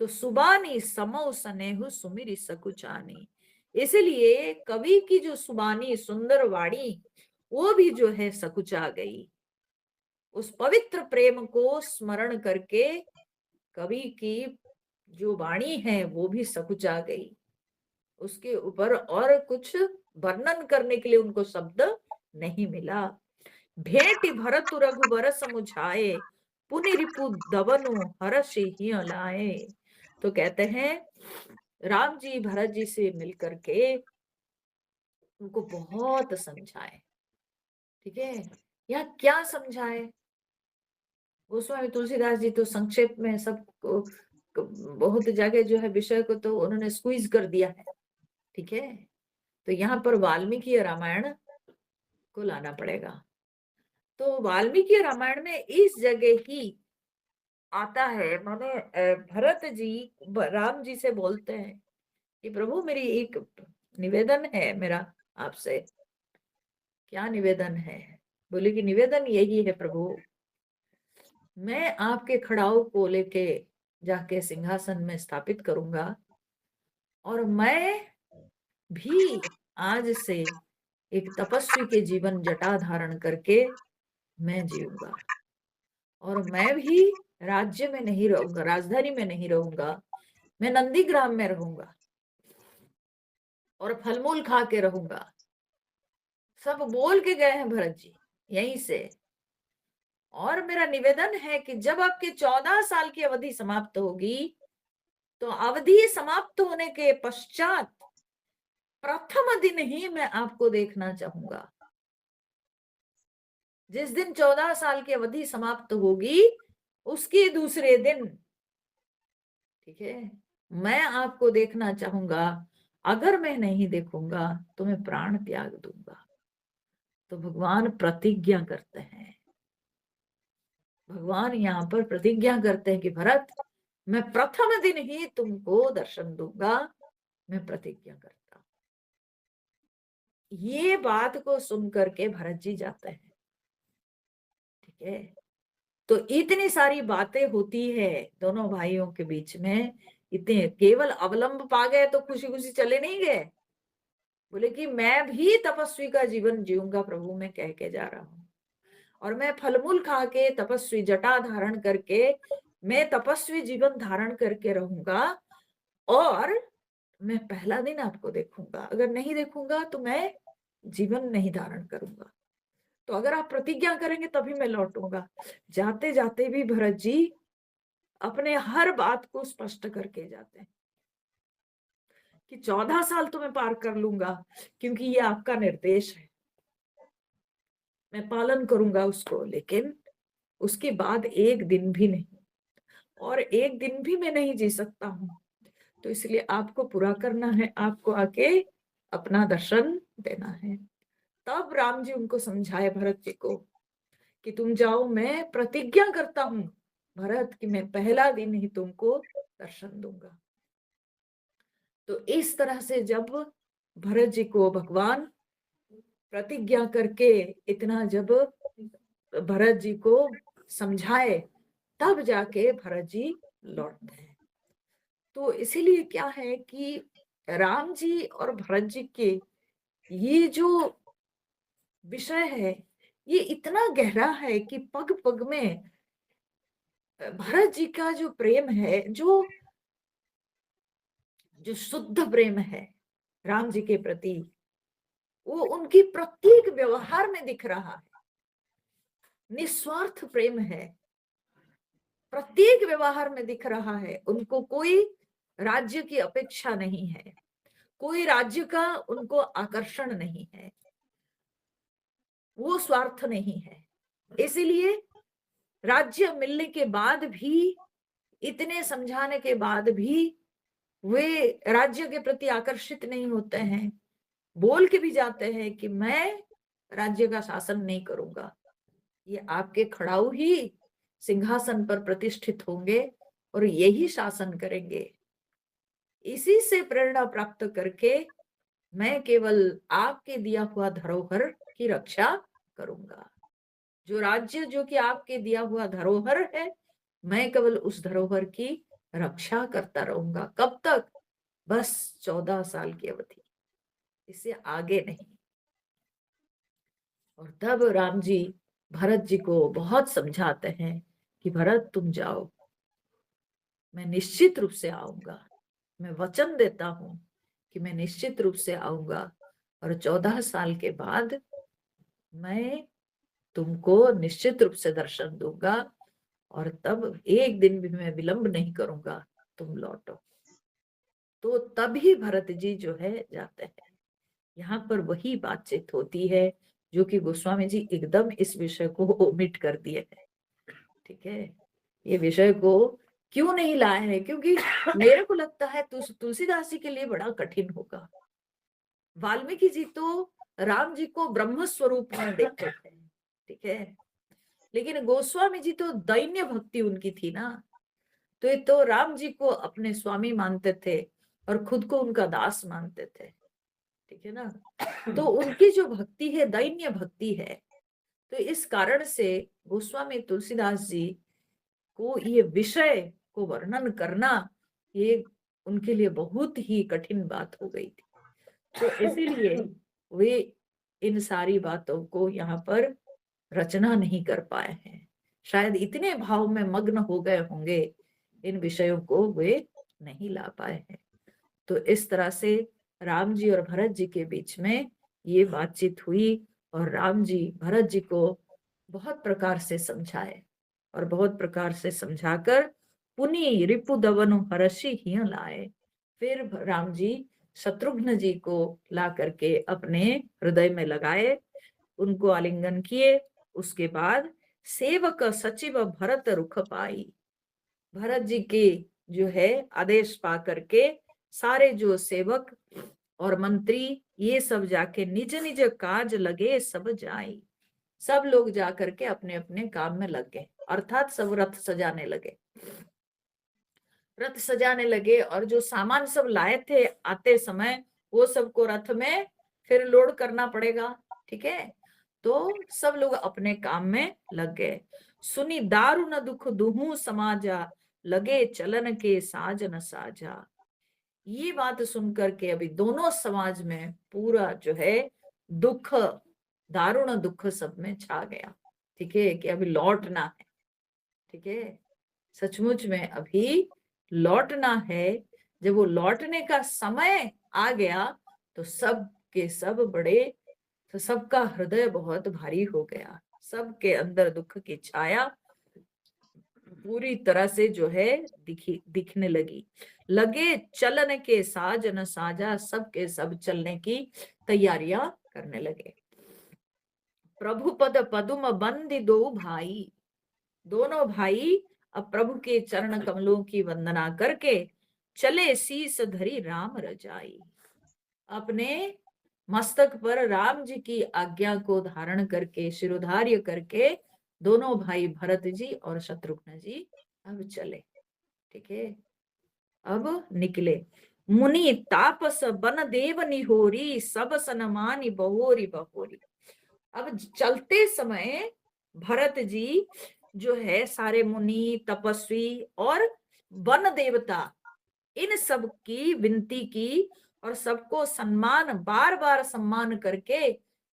तो सुबानी समो स्नेहु सुमिरि सकुचानी, इसलिए कवि की जो सुबानी सुंदर वाणी वो भी जो है सकुचा गई। उस पवित्र प्रेम को स्मरण करके कवि की जो वाणी है वो भी सकुचा गई, उसके ऊपर और कुछ वर्णन करने के लिए उनको शब्द नहीं मिला। भेंट भरत रघुबर समुझाए, पुनि रिपु दवनु हर्ष ही लाए। तो कहते हैं राम जी भरत जी से मिलकर के उनको बहुत समझाए, ठीक है। यहाँ क्या समझाए, गोस्वामी तुलसीदास जी तो संक्षेप में सब बहुत जगह जो है विषय को तो उन्होंने स्क्वीज कर दिया है, ठीक है। तो यहाँ पर वाल्मीकि रामायण को लाना पड़ेगा। तो वाल्मीकि रामायण में इस जगह ही आता है, माने भरत जी राम जी से बोलते हैं कि प्रभु मेरी एक निवेदन है मेरा आपसे। क्या निवेदन है? बोले कि निवेदन यही है प्रभु, मैं आपके खड़ाऊ को लेके जाके सिंहासन में स्थापित करूंगा और मैं भी आज से एक तपस्वी के जीवन जटा धारण करके मैं जीऊंगा। और मैं भी राज्य में नहीं रहूंगा, राजधानी में नहीं रहूंगा, मैं नंदीग्राम में रहूंगा और फलमूल खा के रहूंगा। सब बोल के गए हैं भरत जी यहीं से। और मेरा निवेदन है कि जब आपके 14 साल की अवधि समाप्त होगी, तो अवधि समाप्त होने के पश्चात प्रथम दिन ही मैं आपको देखना चाहूंगा। जिस दिन 14 साल की अवधि समाप्त होगी उसके दूसरे दिन, ठीक है, मैं आपको देखना चाहूंगा। अगर मैं नहीं देखूंगा तो मैं प्राण त्याग दूंगा। तो भगवान प्रतिज्ञा करते हैं, भगवान यहाँ पर प्रतिज्ञा करते हैं कि भरत, मैं प्रथम दिन ही तुमको दर्शन दूंगा, मैं प्रतिज्ञा करता हूं। ये बात को सुन करके भरत जी जाते हैं, ठीक है। तो इतनी सारी बातें होती है दोनों भाइयों के बीच में, इतने केवल अवलंब पा गए तो खुशी खुशी चले नहीं गए। बोले कि मैं भी तपस्वी का जीवन जीऊंगा प्रभु, मैं कह के जा रहा हूं, और मैं फलमूल खा के तपस्वी जटा धारण करके मैं तपस्वी जीवन धारण करके रहूंगा। और मैं पहला दिन आपको देखूंगा, अगर नहीं देखूंगा तो मैं जीवन नहीं धारण करूंगा। तो अगर आप प्रतिज्ञा करेंगे तभी मैं लौटूंगा। जाते जाते भी भरत जी अपने हर बात को स्पष्ट करके जाते हैं कि 14 साल तो मैं पार कर लूंगा, क्योंकि ये आपका निर्देश है, मैं पालन करूंगा उसको, लेकिन उसके बाद एक दिन भी नहीं, और एक दिन भी मैं नहीं जी सकता हूं। तो इसलिए आपको पूरा करना है, आपको आके अपना दर्शन देना है। तब राम जी उनको समझाए भरत जी को कि तुम जाओ, मैं प्रतिज्ञा करता हूं भरत कि मैं पहला दिन ही तुमको दर्शन दूंगा। तो इस तरह से जब भरत जी को भगवान प्रतिज्ञा करके इतना जब भरत जी को समझाए, तब जाके भरत जी लौटते हैं। तो इसीलिए क्या है कि राम जी और भरत जी के ये जो विषय है ये इतना गहरा है कि पग पग में भरत जी का जो प्रेम है, जो जो शुद्ध प्रेम है राम जी के प्रति, वो उनकी प्रत्येक व्यवहार में दिख रहा है। निस्वार्थ प्रेम है, प्रत्येक व्यवहार में दिख रहा है। उनको कोई राज्य की अपेक्षा नहीं है, कोई राज्य का उनको आकर्षण नहीं है, वो स्वार्थ नहीं है। इसीलिए राज्य मिलने के बाद भी, इतने समझाने के बाद भी वे राज्य के प्रति आकर्षित नहीं होते हैं। बोल के भी जाते हैं कि मैं राज्य का शासन नहीं करूंगा, ये आपके खड़ाऊ ही सिंहासन पर प्रतिष्ठित होंगे और यही शासन करेंगे। इसी से प्रेरणा प्राप्त करके मैं केवल आपके दिया हुआ धरोहर की रक्षा करूंगा। जो राज्य जो कि आपके दिया हुआ धरोहर है, मैं केवल उस धरोहर की रक्षा करता रहूंगा। कब तक? बस 14 साल की अवधि, इससे आगे नहीं। और तब राम जी भरत जी को बहुत समझाते हैं कि भरत तुम जाओ, मैं निश्चित रूप से आऊंगा, मैं वचन देता हूं कि मैं निश्चित रूप से आऊंगा, और 14 साल के बाद मैं तुमको निश्चित रूप से दर्शन दूंगा, और तब एक दिन भी मैं विलंब नहीं करूंगा, तुम लौटो। तो तभी भरत जी जो है जाते हैं। यहाँ पर वही बातचीत होती है जो कि गोस्वामी जी एकदम इस विषय को ओमिट कर दिए हैं, ठीक है। ये विषय को क्यों नहीं लाए हैं? क्योंकि मेरे को लगता है तुलसीदास जी के लिए बड़ा कठिन होगा। वाल्मीकि जी तो राम जी को ब्रह्म स्वरूप में देखते थे, ठीक है, लेकिन गोस्वामी जी तो दैन्य भक्ति उनकी थी ना। तो ये तो राम जी को अपने स्वामी मानते थे और खुद को उनका दास मानते थे। ठीक है ना। तो उनकी जो भक्ति है दैन्य भक्ति है, तो इस कारण से गोस्वामी तुलसीदास जी को ये विषय को वर्णन करना ये उनके लिए बहुत ही कठिन बात हो गई थी। तो इसीलिए वे इन सारी बातों को यहाँ पर रचना नहीं कर पाए हैं। शायद इतने भाव में मग्न हो गए होंगे, इन विषयों को वे नहीं ला पाए हैं। तो इस तरह से राम जी और भरत जी के बीच में ये बातचीत हुई और राम जी भरत जी को बहुत प्रकार से समझाए और बहुत प्रकार से समझाकर पुनि रिपु दवनु हर्षि हिय लाए। फिर राम जी शत्रुघ्न जी को ला करके अपने हृदय में लगाए, उनको आलिंगन किए। उसके बाद सेवक सचिव भरत रुख पाई, भरत जी के जो है आदेश पा करके सारे जो सेवक और मंत्री ये सब जाके निज निज काज लगे सब जाई, सब लोग जा करके अपने अपने काम में लग गए, अर्थात सब रथ सजाने लगे, रथ सजाने लगे। और जो सामान सब लाए थे आते समय वो सबको रथ में फिर लोड करना पड़ेगा, ठीक है। तो सब लोग अपने काम में लग गए। सुनी दारुण दुख दुहू समाजा, लगे चलन के साजन साजा। ये बात सुनकर के अभी दोनों समाज में पूरा जो है दुख, दारुण दुख सब में छा गया, ठीक है, कि अभी लौटना है, ठीक है, सचमुच में अभी लौटना है। जब वो लौटने का समय आ गया तो सब के सब बड़े, तो सबका हृदय बहुत भारी हो गया, सबके अंदर दुख की छाया पूरी तरह से जो है दिखने लगी। लगे चलन के साजन साजा, सबके सब चलने की तैयारियां करने लगे। प्रभु पद पदुम बंदी दो भाई, दोनों भाई अब प्रभु के चरण कमलों की वंदना करके चले शीस धरी राम रजाई, अपने मस्तक पर राम जी की आज्ञा को धारण करके शिरोधार्य करके दोनों भाई भरत जी और शत्रुघ्न जी अब चले, ठीक है, अब निकले। मुनि तापस बन देव निहोरी, सब सनमानी बहोरी बहोरी। अब चलते समय भरत जी जो है सारे मुनि तपस्वी और वन देवता इन सब की विनती की और सबको सम्मान, बार बार सम्मान करके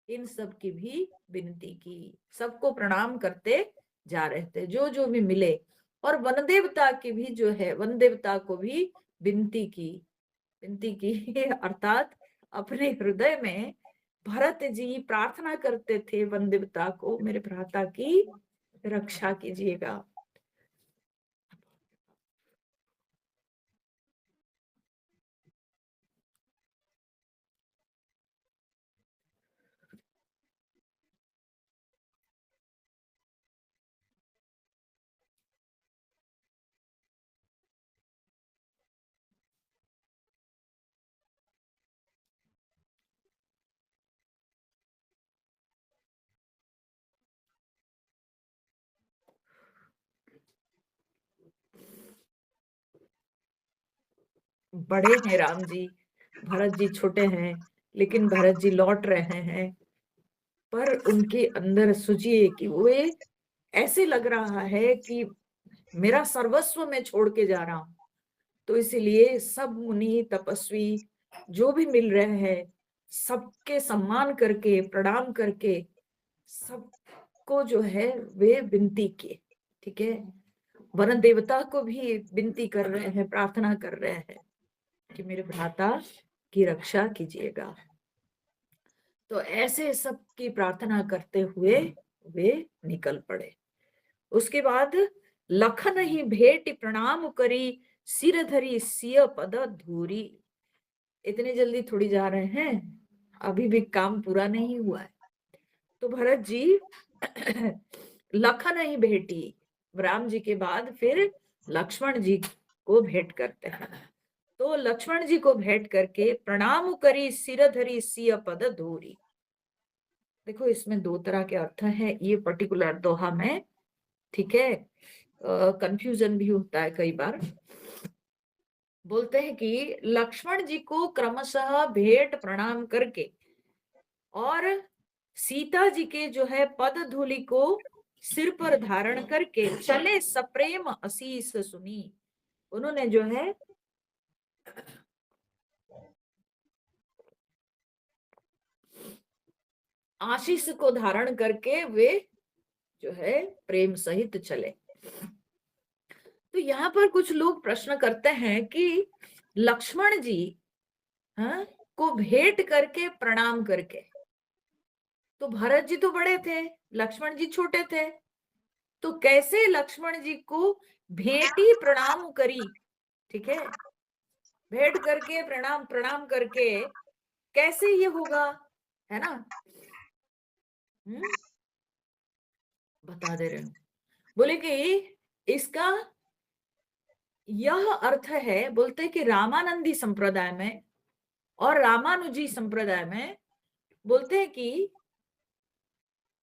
इन सब की भी विनती की, सबको प्रणाम करते जा रहे थे जो जो भी मिले। और वन देवता की भी जो है वन देवता को भी विनती की, विनती की अर्थात अपने हृदय में भरत जी प्रार्थना करते थे वन देवता को, मेरे भ्राता की रक्षा कीजिएगा। बड़े हैं राम जी, भरत जी छोटे हैं, लेकिन भरत जी लौट रहे हैं, पर उनके अंदर सोचिए कि वे ऐसे लग रहा है कि मेरा सर्वस्व मैं छोड़ के जा रहा हूं। तो इसीलिए सब मुनि तपस्वी जो भी मिल रहे हैं सबके सम्मान करके प्रणाम करके सबको जो है वे विनती किए, ठीक है, वन देवता को भी विनती कर रहे हैं, प्रार्थना कर रहे हैं कि मेरे भ्राता की रक्षा कीजिएगा। तो ऐसे सबकी प्रार्थना करते हुए वे निकल पड़े। उसके बाद लखन ही भेंट प्रणाम करी, सिर धरी सिय पद धूरी। इतनी जल्दी थोड़ी जा रहे हैं, अभी भी काम पूरा नहीं हुआ है। तो भरत जी लखन ही भेटी, राम जी के बाद फिर लक्ष्मण जी को भेंट करते हैं। तो लक्ष्मण जी को भेंट करके प्रणाम करी, सिर धरी सिय पद धूरी। देखो इसमें दो तरह के अर्थ है ये पर्टिकुलर दोहा में, ठीक है, कंफ्यूजन भी होता है कई बार। बोलते हैं कि लक्ष्मण जी को क्रमशः भेंट प्रणाम करके और सीता जी के जो है पद धूलि को सिर पर धारण करके चले सप्रेम असीस सुनी। उन्होंने जो है आशीष को धारण करके वे जो है प्रेम सहित चले। तो यहाँ पर कुछ लोग प्रश्न करते हैं कि लक्ष्मण जी हाँ, को भेंट करके प्रणाम करके, तो भरत जी तो बड़े थे, लक्ष्मण जी छोटे थे, तो कैसे लक्ष्मण जी को भेंटी प्रणाम करी, ठीक है, भेंट करके प्रणाम प्रणाम करके कैसे ये होगा, है ना। बता दे रहे हूं, बोले कि इसका यह अर्थ है, बोलते कि रामानंदी संप्रदाय में और रामानुजी संप्रदाय में बोलते हैं कि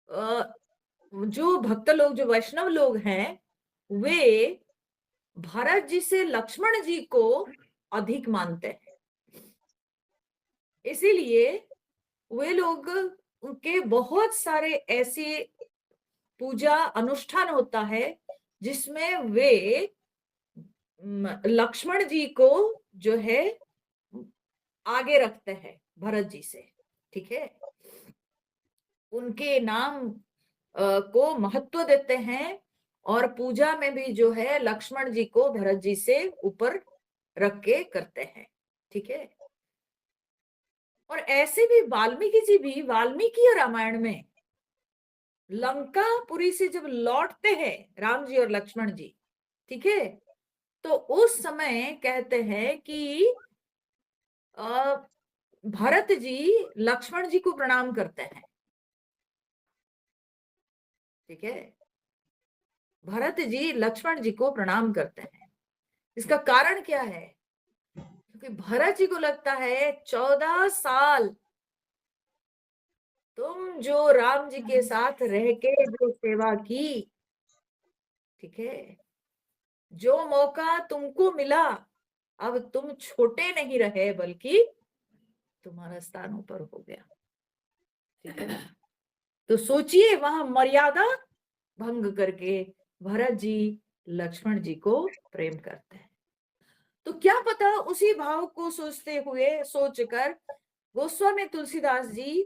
जो भक्त लोग, जो वैष्णव लोग हैं, वे भरत जी से लक्ष्मण जी को अधिक मानते हैं। इसीलिए वे लोग, उनके बहुत सारे ऐसे पूजा अनुष्ठान होता है जिसमें वे लक्ष्मण जी को जो है आगे रखते हैं भरत जी से, ठीक है, उनके नाम को महत्व देते हैं और पूजा में भी जो है लक्ष्मण जी को भरत जी से ऊपर रख के करते हैं, ठीक है। और ऐसे भी वाल्मीकि जी भी वाल्मीकि रामायण में लंकापुरी से जब लौटते हैं राम जी और लक्ष्मण जी, ठीक है, तो उस समय कहते हैं कि भरत जी लक्ष्मण जी को प्रणाम करते हैं, ठीक है, भरत जी लक्ष्मण जी को प्रणाम करते हैं। इसका कारण क्या है, क्योंकि भरत जी को लगता है 14 साल तुम जो राम जी के साथ रह के जो सेवा की, ठीक है, जो मौका तुमको मिला, अब तुम छोटे नहीं रहे बल्कि तुम्हारा स्थान ऊपर हो गया, ठीक है। तो सोचिए वहां मर्यादा भंग करके भरत जी लक्ष्मण जी को प्रेम करते हैं। तो क्या पता उसी भाव को सोचते हुए, सोचकर गोस्वामी तुलसीदास जी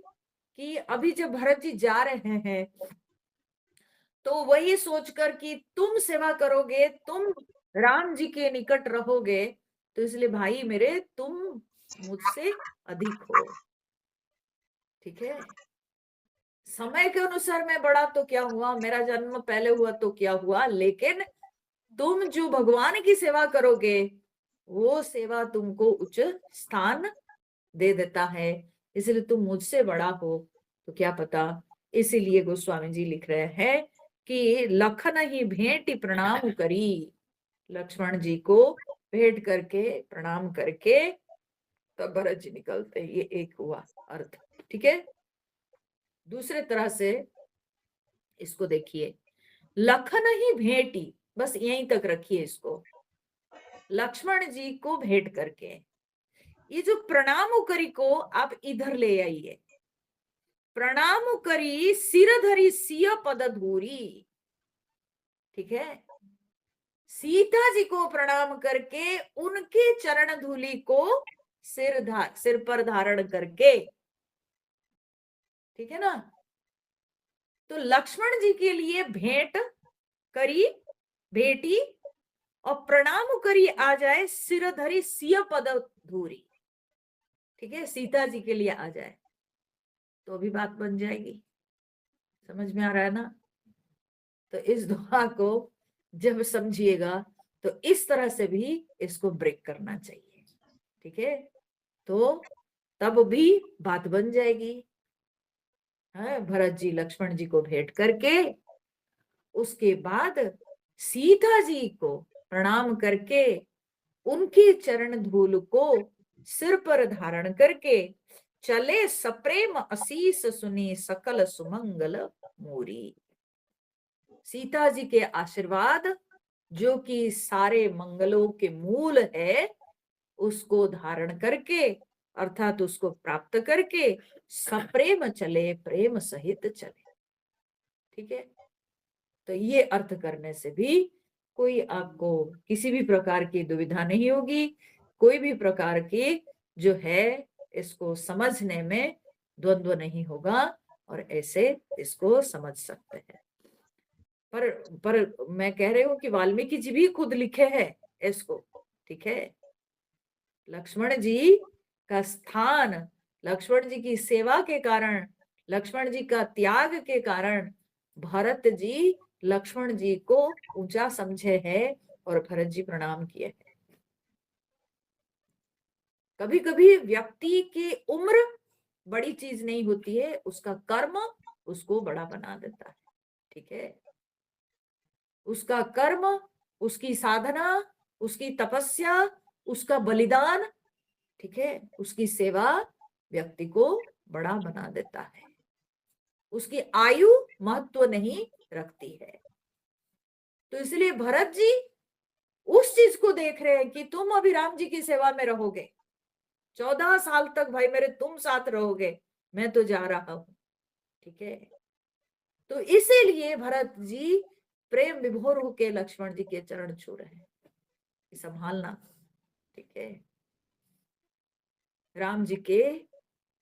कि अभी जब भरत जी जा रहे हैं तो वही सोचकर कि तुम सेवा करोगे, तुम राम जी के निकट रहोगे, तो इसलिए भाई मेरे तुम मुझसे अधिक हो, ठीक है। समय के अनुसार मैं बड़ा तो क्या हुआ, मेरा जन्म पहले हुआ तो क्या हुआ, लेकिन तुम जो भगवान की सेवा करोगे वो सेवा तुमको उच्च स्थान दे देता है, इसलिए तुम मुझसे बड़ा हो, तो क्या पता। इसीलिए गोस्वामी जी लिख रहे हैं कि लखन ही भेंट प्रणाम करी, लक्ष्मण जी को भेंट करके प्रणाम करके तब भरत जी निकलते, ये एक हुआ अर्थ, ठीक है। दूसरे तरह से इसको देखिए, लखन ही भेंटी, बस यहीं तक रखिए इसको, लक्ष्मण जी को भेंट करके, ये जो प्रणाम करी को आप इधर ले आइए, प्रणाम करी सिर धरी सिय पद धूरी, ठीक है, सीता जी को प्रणाम करके उनके चरण धूलि को सिर पर धारण करके, ठीक है ना। तो लक्ष्मण जी के लिए भेंट करी, भेटी और प्रणाम करी आ जाए सिर धरी सिय पद धूरी, ठीक है, सीता जी के लिए आ जाए तो भी बात बन जाएगी। समझ में आ रहा है ना। तो इस दुआ को जब समझिएगा तो इस तरह से भी इसको ब्रेक करना चाहिए, ठीक है, तो तब भी बात बन जाएगी। भरत जी लक्ष्मण जी को भेंट करके उसके बाद सीता जी को प्रणाम करके उनके चरण धूल को सिर पर धारण करके चले सप्रेम असीस सुनी सकल सुमंगल मोरी। सीता जी के आशीर्वाद जो कि सारे मंगलों के मूल है, उसको धारण करके अर्थात उसको प्राप्त करके सप्रेम चले, प्रेम सहित चले। ठीक है, तो ये अर्थ करने से भी कोई आपको किसी भी प्रकार की दुविधा नहीं होगी, कोई भी प्रकार की जो है इसको समझने में द्वंद्व नहीं होगा और ऐसे इसको समझ सकते हैं। पर मैं कह रही हूं कि वाल्मीकि जी भी खुद लिखे हैं इसको। ठीक है, लक्ष्मण जी का स्थान, लक्ष्मण जी की सेवा के कारण, लक्ष्मण जी का त्याग के कारण भरत जी लक्ष्मण जी को ऊंचा समझे हैं और भरत जी प्रणाम किए हैं। कभी कभी व्यक्ति की उम्र बड़ी चीज नहीं होती है, उसका कर्म उसको बड़ा बना देता है। ठीक है, उसका कर्म, उसकी साधना, उसकी तपस्या, उसका बलिदान, ठीक है, उसकी सेवा व्यक्ति को बड़ा बना देता है। उसकी आयु महत्व नहीं रखती है। तो इसलिए भरत जी उस चीज को देख रहे हैं कि तुम अभी राम जी की सेवा में रहोगे, 14 साल तक भाई मेरे तुम साथ रहोगे, मैं तो जा रहा हूं। ठीक है, तो इसीलिए भरत जी प्रेम विभोर होके लक्ष्मण जी के चरण छू रहे हैं, संभालना। ठीक है, राम जी के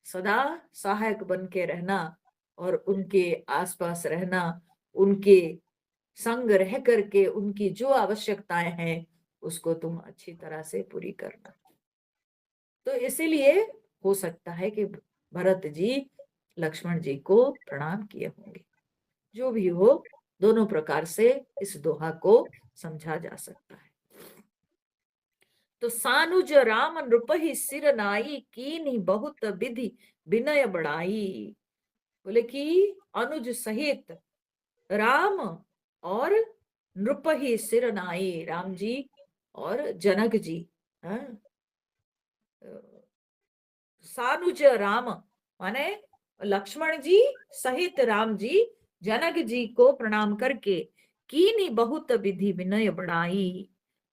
सदा सहायक बन के रहना और उनके आसपास रहना, उनके संग रह करके उनकी जो आवश्यकताएं हैं उसको तुम अच्छी तरह से पूरी करना। तो इसीलिए हो सकता है कि भरत जी लक्ष्मण जी को प्रणाम किए होंगे। जो भी हो, दोनों प्रकार से इस दोहा को समझा जा सकता है। तो सानुज राम नृपहि सिर नाई, कीन्ही बहुत विधि विनय बढ़ाई। बोले कि अनुज सहित राम और नृपहि सिर नाई, राम जी और जनक जी, हाँ, सानुज राम माने लक्ष्मण जी सहित राम जी जनक जी को प्रणाम करके कीनी बहुत विधि विनय बढ़ाई,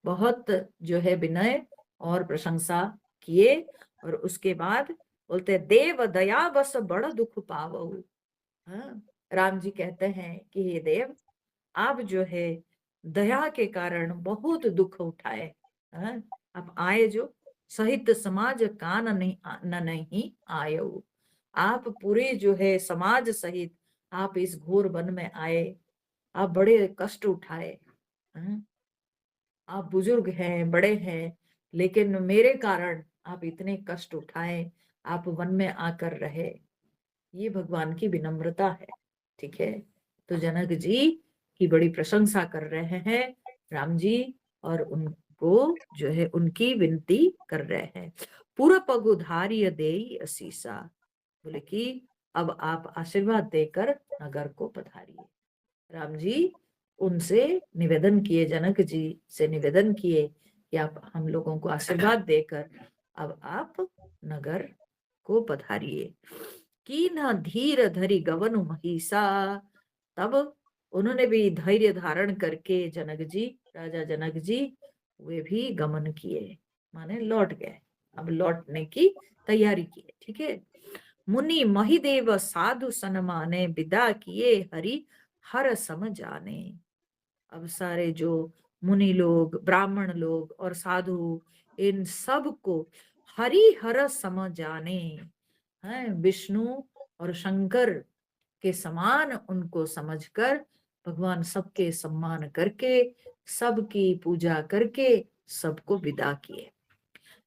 बहुत जो है विनय और प्रशंसा किए। और उसके बाद बोलते देव दया बस बड़ दुख पावो। हाँ, राम जी कहते हैं कि हे देव, आप जो है दया के कारण बहुत दुख उठाए। हाँ, आप आए जो सहित समाज कान नहीं न नहीं आयो। आप पूरे जो है समाज सहित आप इस घोर वन में आए, आप बड़े कष्ट उठाए। हाँ, आप बुजुर्ग हैं, बड़े हैं, लेकिन मेरे कारण आप इतने कष्ट उठाए, आप वन में आकर रहे। ये भगवान की विनम्रता है। ठीक है, तो जनक जी की बड़ी प्रशंसा कर रहे हैं राम जी और उनको जो है उनकी विनती कर रहे हैं। पूरा पगुधार्य देई असीसा, बोले कि अब आप आशीर्वाद देकर नगर को पधारिए। राम जी उनसे निवेदन किए, जनक जी से निवेदन किए कि आप हम लोगों को आशीर्वाद देकर अब आप नगर को पधारिए। की न धीर धरी गवन महिषा, तब उन्होंने भी धैर्य धारण करके जनक जी, राजा जनक जी वे भी गमन किए, माने लौट गए, अब लौटने की तैयारी की। ठीक है, मुनि महिदेव साधु सन्माने, विदा किए हरि हर सम जाने। अब सारे जो मुनि लोग, ब्राह्मण लोग और साधु, इन सब को हरि हर सम जाने हैं, विष्णु और शंकर के समान उनको समझकर भगवान सबके सम्मान करके, सबकी पूजा करके सबको विदा किए।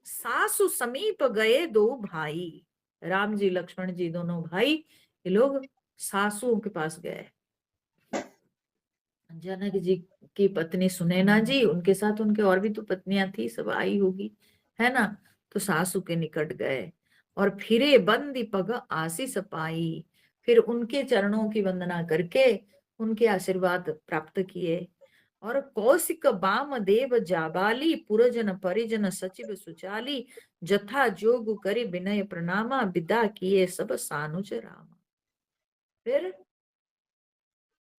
सासु समीप गए दो भाई, राम जी लक्ष्मण जी दोनों भाई ये लोग सासुओं के पास गए। जनक जी की पत्नी सुनैना जी, उनके साथ उनके और भी तो पत्नियां थी, सब आई होगी, है ना। तो सासू के निकट गए और फिरे बंदी पग आशीष पाई, फिर उनके चरणों की वंदना करके उनके आशीर्वाद प्राप्त किए। और कौशिक बाम देव जाबाली, पुरजन परिजन सचिव सुचाली, जथा जोग करी विनय प्रणामा, विदा किए सब सानुज रामा। फिर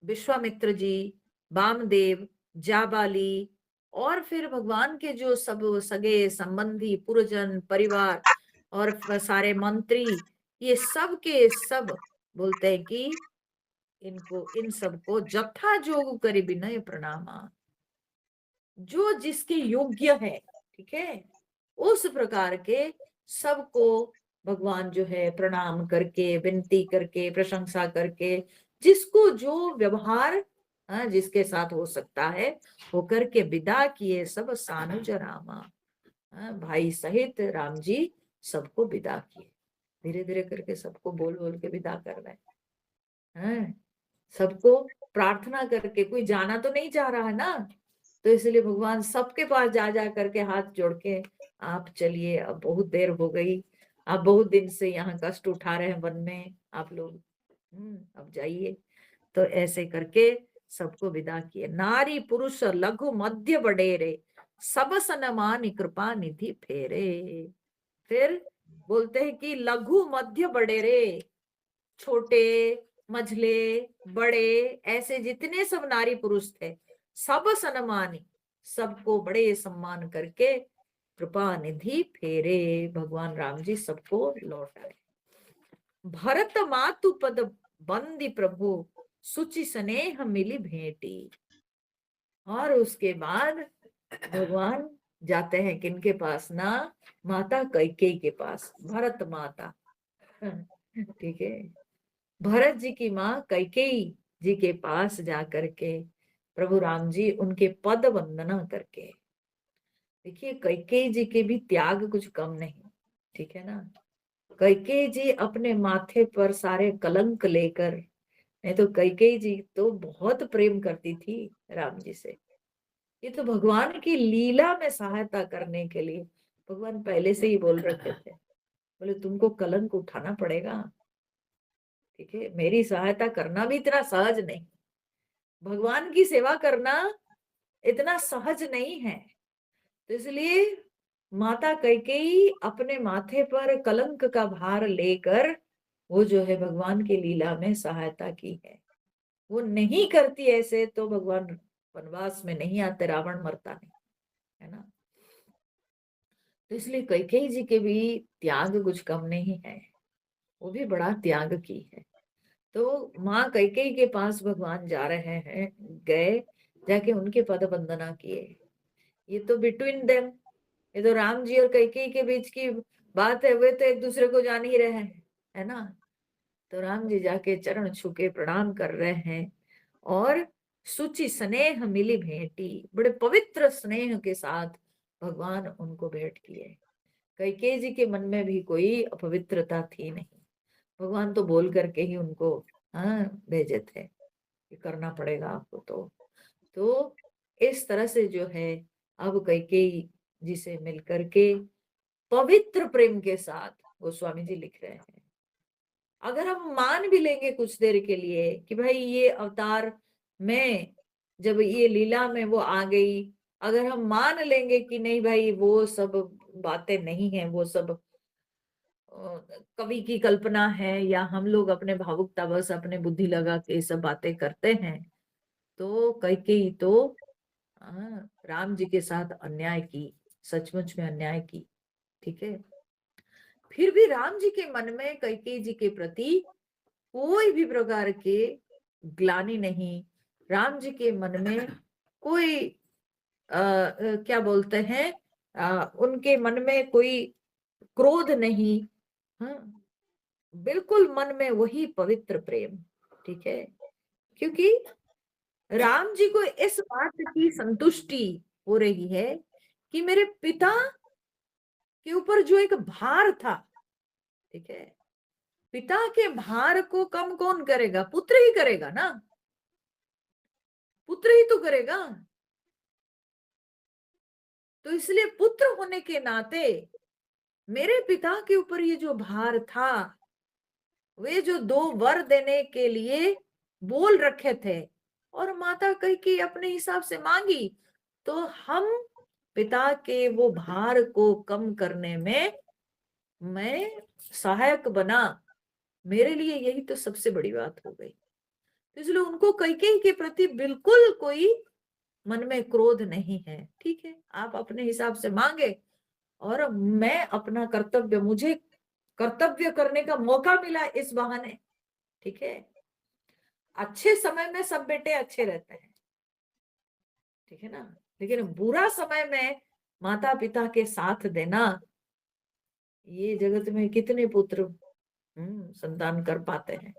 विश्वामित्र जी, वामदेव, जाबाली और फिर भगवान के जो सब सगे संबंधी, पुरजन, परिवार और सारे मंत्री, ये सब के सब बोलते हैं कि इनको, इन सबको जथा जोग करी विनय प्रणामा, जो जिसके योग्य है, ठीक है, उस प्रकार के सबको भगवान जो है प्रणाम करके, विनती करके, प्रशंसा करके, जिसको जो व्यवहार जिसके साथ हो सकता है वो करके विदा किए सब सानुज रामा। भाई सहित राम जी सबको विदा किए, धीरे धीरे करके सबको बोल बोल के विदा कर रहे हैं, सबको प्रार्थना करके। कोई जाना तो नहीं चाह रहा है ना, तो इसलिए भगवान सबके पास जा जा करके हाथ जोड़ के, आप चलिए, अब बहुत देर हो गई, आप बहुत दिन से यहाँ कष्ट उठा रहे हैं वन में आप लोग, अब जाइए। तो ऐसे करके सबको विदा किए। नारी पुरुष लघु मध्य बडेरे, सब सनमान कृपा निधि फेरे। फिर बोलते हैं कि लघु मध्य बडेरे, छोटे, मझले, बड़े, ऐसे जितने सब नारी पुरुष थे, सब सन्मानी, सबको बड़े सम्मान करके कृपा निधि फेरे, भगवान राम जी सबको लौटाए। भरत मातु पद बंदी प्रभु, सुचि स्नेह मिली भेंटी। और उसके बाद भगवान जाते हैं किनके पास ना, माता कैकेयी के पास, भरत माता, ठीक है, भरत जी की माँ कैकेयी जी के पास जाकर के प्रभु राम जी उनके पद वंदना करके, देखिए कैकेयी जी के भी त्याग कुछ कम नहीं, ठीक है ना। कैकेयी जी अपने माथे पर सारे कलंक लेकर, नहीं तो कैकेयी जी तो बहुत प्रेम करती थी राम जी से, ये तो भगवान की लीला में सहायता करने के लिए भगवान पहले से ही बोल रखे थे, बोले तुमको कलंक उठाना पड़ेगा, ठीक है, मेरी सहायता करना भी इतना सहज नहीं, भगवान की सेवा करना इतना सहज नहीं है। तो इसलिए माता कैकेयी अपने माथे पर कलंक का भार लेकर वो जो है भगवान की लीला में सहायता की है। वो नहीं करती ऐसे तो भगवान वनवास में नहीं आते, रावण मरता नहीं, है ना। तो इसलिए कैकेयी जी के भी त्याग कुछ कम नहीं है, वो भी बड़ा त्याग की है। तो माँ कैकेयी के पास भगवान जा रहे हैं, गए, जाके उनके पद वंदना किए। ये तो बिटवीन देम, ये तो राम जी और कैकेयी के बीच की बात है, वे तो एक दूसरे को जान ही रहे हैं, है ना। तो राम जी जाके चरण छू के प्रणाम कर रहे हैं, और सुचि स्नेह मिली भेंटी, बड़े पवित्र स्नेह के साथ भगवान उनको भेंट किए। कैकेयी जी के मन में भी कोई अपवित्रता थी नहीं, भगवान तो बोल करके ही उनको भेजे थे कि करना पड़ेगा आपको। तो इस तरह से जो है अब कैकेयी जी से मिलकर के पवित्र प्रेम के साथ गोस्वामी जी लिख रहे हैं, अगर हम मान भी लेंगे कुछ देर के लिए कि भाई ये अवतार में जब ये लीला में वो आ गई, अगर हम मान लेंगे कि नहीं भाई वो सब बातें नहीं है, वो सब कवि की कल्पना है, या हम लोग अपने भावुकता बस अपने बुद्धि लगा के सब बातें करते हैं, तो कैकेयी तो राम जी के साथ अन्याय की, सचमुच में अन्याय की, ठीक है। फिर भी राम जी के मन में कैकेयी जी के प्रति कोई भी प्रकार के ग्लानि नहीं, राम जी के मन में कोई क्या बोलते हैं, उनके मन में कोई क्रोध नहीं, हाँ, बिल्कुल मन में वही पवित्र प्रेम, ठीक है। क्योंकि राम जी को इस बात की संतुष्टि हो रही है कि मेरे पिता के ऊपर जो एक भार था, ठीक है, पिता के भार को कम कौन करेगा, पुत्र ही करेगा ना, पुत्र ही तो करेगा। तो इसलिए पुत्र होने के नाते मेरे पिता के ऊपर ये जो भार था, वे जो दो वर देने के लिए बोल रखे थे और माता कैकेयी अपने हिसाब से मांगी, तो हम पिता के वो भार को कम करने में मैं सहायक बना, मेरे लिए यही तो सबसे बड़ी बात हो गई। तो इसलिए उनको कैकेयी के प्रति बिल्कुल कोई मन में क्रोध नहीं है, ठीक है, आप अपने हिसाब से मांगे, और मैं अपना कर्तव्य, मुझे कर्तव्य करने का मौका मिला इस बहाने, ठीक है। अच्छे समय में सब बेटे अच्छे रहते हैं, ठीक है ना, लेकिन बुरा समय में माता पिता के साथ देना, ये जगत में कितने पुत्र संतान कर पाते हैं,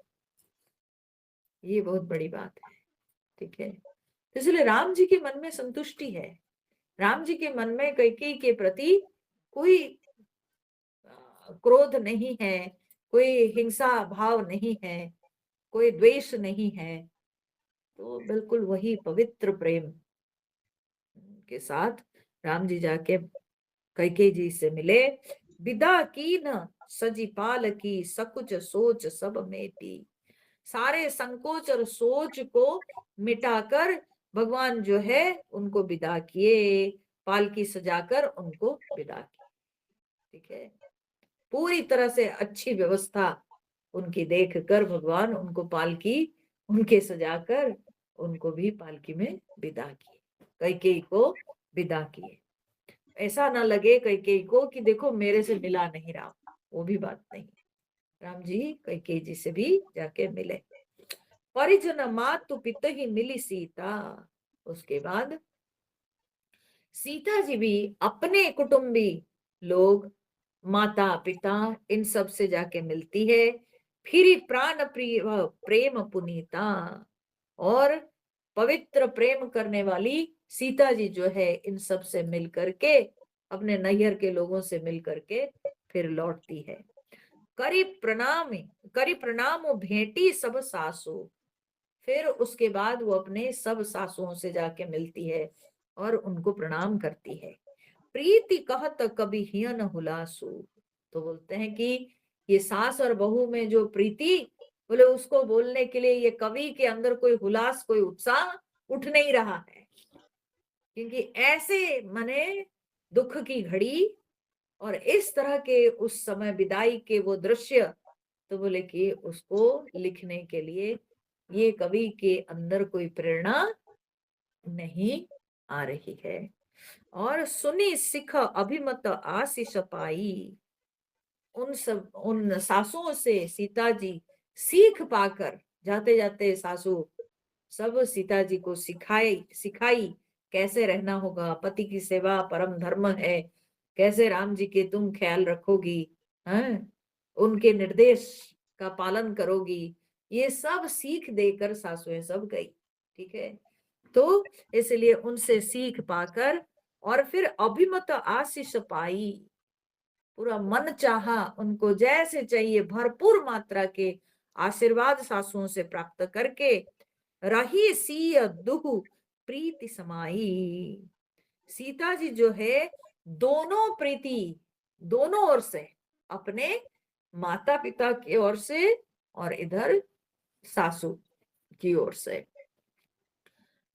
ये बहुत बड़ी बात है, ठीक है। इसलिए राम जी के मन में संतुष्टि है, राम जी के मन में कैकेयी के प्रति कोई क्रोध नहीं है, कोई हिंसा भाव नहीं है, कोई द्वेष नहीं है, तो बिल्कुल वही पवित्र प्रेम के साथ राम जी जाके कैकेयी जी से मिले। विदा की न सजी पाल की, सकुच सोच सब मेटी। सारे संकोच और सोच को मिटाकर भगवान जो है उनको विदा किए, पालकी सजाकर उनको विदा किए, ठीक है। पूरी तरह से अच्छी व्यवस्था उनकी देखकर भगवान उनको पालकी उनके सजाकर उनको भी पालकी में विदा किए, कैकेयी को विदा किए। ऐसा ना लगे कैकेयी को कि देखो मेरे से मिला नहीं राम, वो भी बात नहीं, राम जी कैकेयी जी से भी जाके मिले। परिजन मातु पिता ही मिली सीता। उसके बाद सीता जी भी अपने कुटुंबी लोग, माता पिता, इन सब से जाके मिलती है। फिर प्राण प्रिय प्रेम पुनीता, और पवित्र प्रेम करने वाली सीता जी जो है इन सब से मिल करके, अपने नैहर के लोगों से मिल करके फिर लौटती है। करी प्रणाम भेंटी सब सासू। फिर उसके बाद वो अपने सब सासुओं से जाके मिलती है और उनको प्रणाम करती है। प्रीति कहत कभी हियन हुलासु। तो बोलते हैं कि ये सास और बहू में जो प्रीति, बोले उसको बोलने के लिए ये कवि के अंदर कोई हुलास, कोई उत्साह उठ नहीं रहा है, क्योंकि ऐसे मने दुख की घड़ी और इस तरह के उस समय विदाई के वो दृश्य, तो बोले कि उसको लिखने के लिए ये कवि के अंदर कोई प्रेरणा नहीं आ रही है। और सुनी सिख अभिमत आशीष पाई। उन सासुओं से सीता जी सीख पाकर, जाते जाते सासू सब सीता जी को सिखाई कैसे रहना होगा, पति की सेवा परम धर्म है, कैसे राम जी के तुम ख्याल रखोगी, हैं, उनके निर्देश का पालन करोगी, ये सब सीख देकर सासुएं सब गई, ठीक है। तो इसलिए उनसे सीख पाकर और फिर अभिमत आशीष पाई, पूरा मन चाहा उनको जैसे चाहिए भरपूर मात्रा के आशीर्वाद सासुओं से प्राप्त करके, रही सीय दुहु प्रीति समाई। सीता जी जो है दोनों प्रीति, दोनों ओर से, अपने माता पिता की ओर से और इधर सासू की ओर से,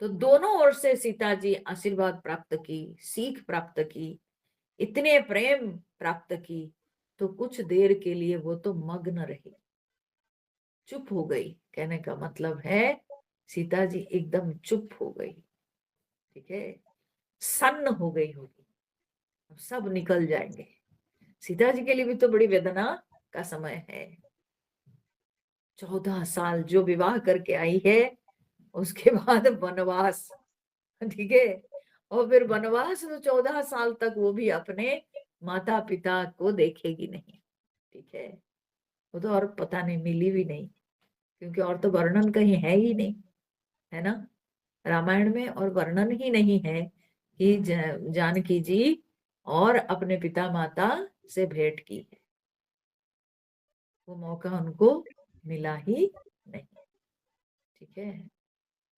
तो दोनों ओर से सीता जी आशीर्वाद प्राप्त की, सीख प्राप्त की, इतने प्रेम प्राप्त की। तो कुछ देर के लिए वो तो मग्न रही, चुप हो गई, कहने का मतलब है सीता जी एकदम चुप हो गई, ठीक है, सन्न हो गई होगी, सब निकल जाएंगे। सीता जी के लिए भी तो बड़ी वेदना का समय है, 14 साल जो विवाह करके आई है, उसके बाद वनवास, ठीक है, और फिर वनवास तो 14 साल तक वो भी अपने माता पिता को देखेगी नहीं, ठीक है। वो तो और पता नहीं मिली भी नहीं, क्योंकि और तो वर्णन कहीं है ही नहीं, है ना, रामायण में और वर्णन ही नहीं है कि जानकी जी और अपने पिता माता से भेंट की है, वो मौका उनको मिला ही नहीं, ठीक है।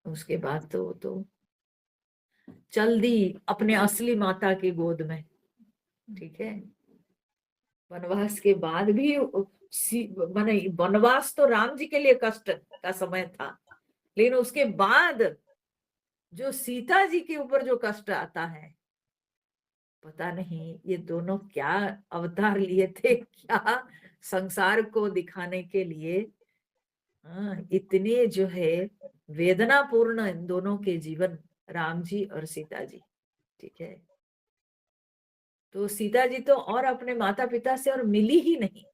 उसके बाद तो चल दी अपने असली माता की गोद में, ठीक है। वनवास के बाद भी माने वनवास तो राम जी के लिए कष्ट का समय था, लेकिन उसके बाद जो सीता जी के ऊपर जो कष्ट आता है, पता नहीं ये दोनों क्या अवतार लिए थे, क्या संसार को दिखाने के लिए। हाँ, इतने जो है वेदनापूर्ण इन दोनों के जीवन राम जी और सीता जी। ठीक है, तो सीता जी तो और अपने माता पिता से और मिली ही नहीं।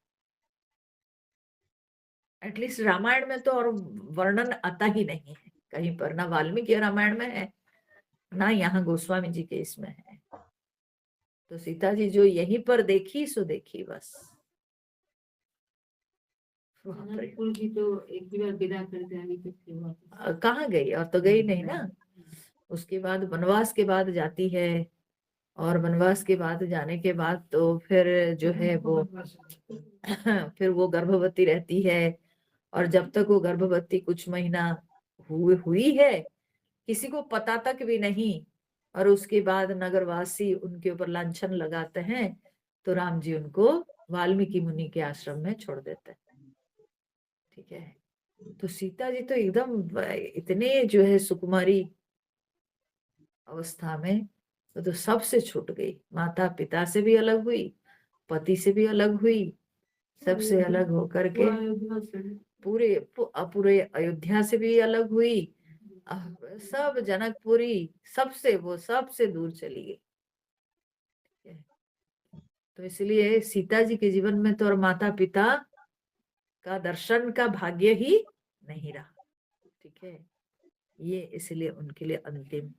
एटलीस्ट रामायण में तो और वर्णन आता ही नहीं है कहीं पर, ना वाल्मीकि रामायण में है ना यहाँ गोस्वामी जी के इसमें है। तो सीता जी जो यहीं पर देखी सो देखी बस। जनकपुर की तो एक बार विदा कर दिया, कहाँ गई, और तो गई नहीं ना। उसके बाद वनवास के बाद जाती है, और वनवास के बाद जाने के बाद तो फिर जो है वो फिर वो गर्भवती रहती है, और जब तक वो गर्भवती कुछ महीना हुई है किसी को पता तक भी नहीं, और उसके बाद नगरवासी उनके ऊपर लांछन लगाते हैं, तो राम जी उनको वाल्मीकि मुनि के आश्रम में छोड़ देते हैं। ठीक है, तो सीता जी तो एकदम इतने जो है सुकुमारी अवस्था में तो सबसे छूट गई, माता पिता से भी अलग हुई, पति से भी अलग हुई, सबसे अलग होकर के पूरे अयोध्या से भी अलग हुई, सब जनकपुरी सबसे वो सबसे दूर चली गई। तो इसलिए सीता जी के जीवन में तो और माता पिता का दर्शन का भाग्य ही नहीं रहा। ठीक है, ये इसलिए उनके लिए अंतिम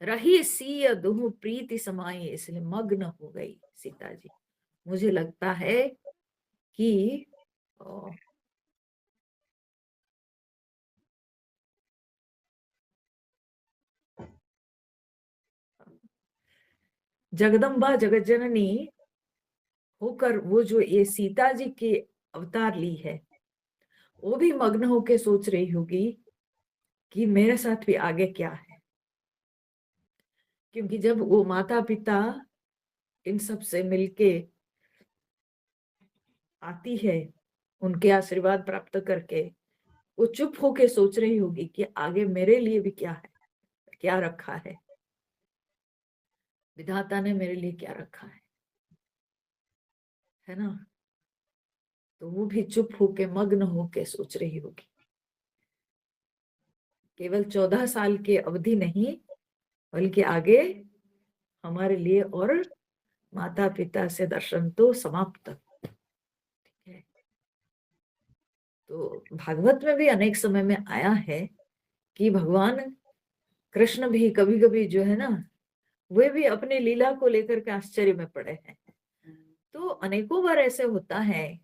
रही सी दुह प्रीति समाई, इसलिए मग्न हो गई सीता जी। मुझे लगता है कि जगदम्बा जगत जननी होकर वो जो ये सीता जी की अवतार ली है, वो भी मग्न होकर सोच रही होगी कि मेरे साथ भी आगे क्या है। क्योंकि जब वो माता पिता इन सब से मिलके आती है, उनके आशीर्वाद प्राप्त करके, वो चुप होके सोच रही होगी कि आगे मेरे लिए भी क्या है, क्या रखा है विधाता ने मेरे लिए, क्या रखा है ना। तो वो भी चुप होके मग्न होके सोच रही होगी। केवल 14 साल की अवधि नहीं, बल्कि आगे हमारे लिए और माता पिता से दर्शन तो समाप्त। ठीक है, तो भागवत में भी अनेक समय में आया है कि भगवान कृष्ण भी कभी कभी जो है ना, वे भी अपनी लीला को लेकर के आश्चर्य में पड़े हैं। तो अनेकों बार ऐसे होता है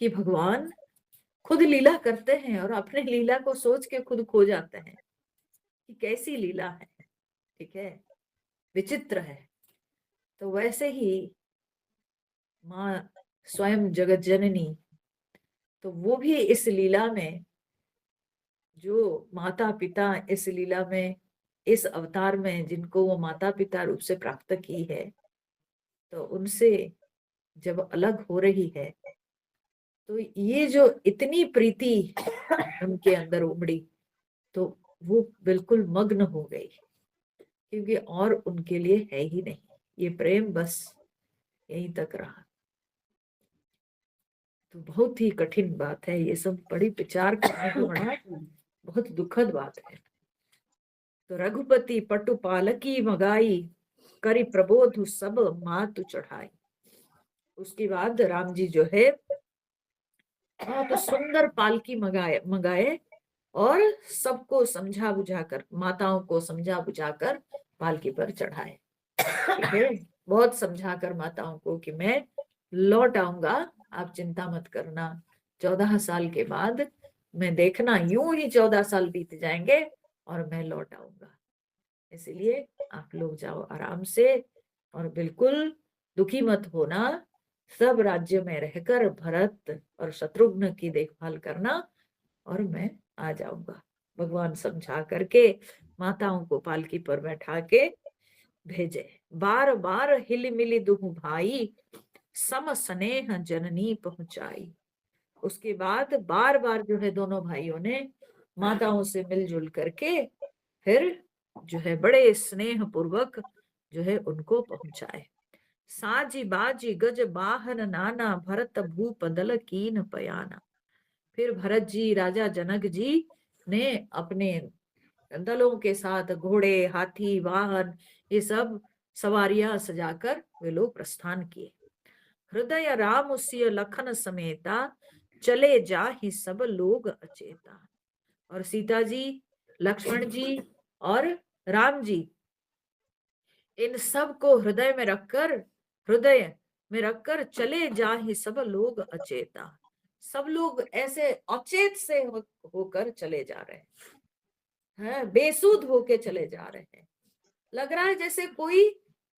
कि भगवान खुद लीला करते हैं और अपने लीला को सोच के खुद खो जाते हैं कि कैसी लीला है। ठीक है, विचित्र है। तो वैसे ही माँ स्वयं जगत जननी, तो वो भी इस लीला में, जो माता पिता इस लीला में, इस अवतार में जिनको वो माता पिता रूप से प्राप्त की है, तो उनसे जब अलग हो रही है, तो ये जो इतनी प्रीति उनके अंदर उमड़ी, तो वो बिल्कुल मग्न हो गई, क्योंकि और उनके लिए है ही नहीं, ये प्रेम बस यहीं तक रहा। तो बहुत ही कठिन बात है, ये सब बड़ी विचार करने को बड़ा बहुत दुखद बात है। तो रघुपति पटु पालकी मगाई, करी प्रबोध सब मातु चढ़ाई। उसके बाद राम जी जो है बहुत सुंदर पालकी मंगाए और सबको समझा बुझाकर, माताओं को समझा बुझाकर पालकी पर चढ़ाए। ठीक है, बहुत समझाकर माताओं को कि मैं लौट आऊंगा, आप चिंता मत करना, 14 साल के बाद मैं देखना, यूं ही 14 साल बीत जाएंगे और मैं लौट आऊंगा। इसलिए आप लोग जाओ आराम से, और बिल्कुल दुखी मत होना, सब राज्य में रहकर भरत और शत्रुघ्न की देखभाल करना, और मैं आ जाऊंगा। भगवान समझा करके माताओं को पालकी पर बैठा के भेजे। बार बार हिल मिली दुहु भाई, सम स्नेह जननी पहुंचाई। उसके बाद बार बार जो है दोनों भाइयों ने माताओं से मिलजुल करके फिर जो है बड़े स्नेह पूर्वक जो है उनको पहुंचाए। साजी बाजी गज बाहन नाना, भरत भूप दल कीन पयाना। फिर भरत जी, राजा जनक जी ने अपने दलों के साथ घोड़े, हाथी, वाहन, ये सब सवारियां सजाकर वे लोग प्रस्थान किए। हृदय राम उसिय लखन समेता, चले जा ही सब लोग अचेता। और सीता जी, लक्ष्मण जी और राम जी, इन सब को हृदय में रखकर चले जा ही सब लोग अचेता। सब लोग ऐसे अचेत से होकर चले जा रहे हैं, बेसुध होके चले जा रहे हैं। लग रहा है जैसे कोई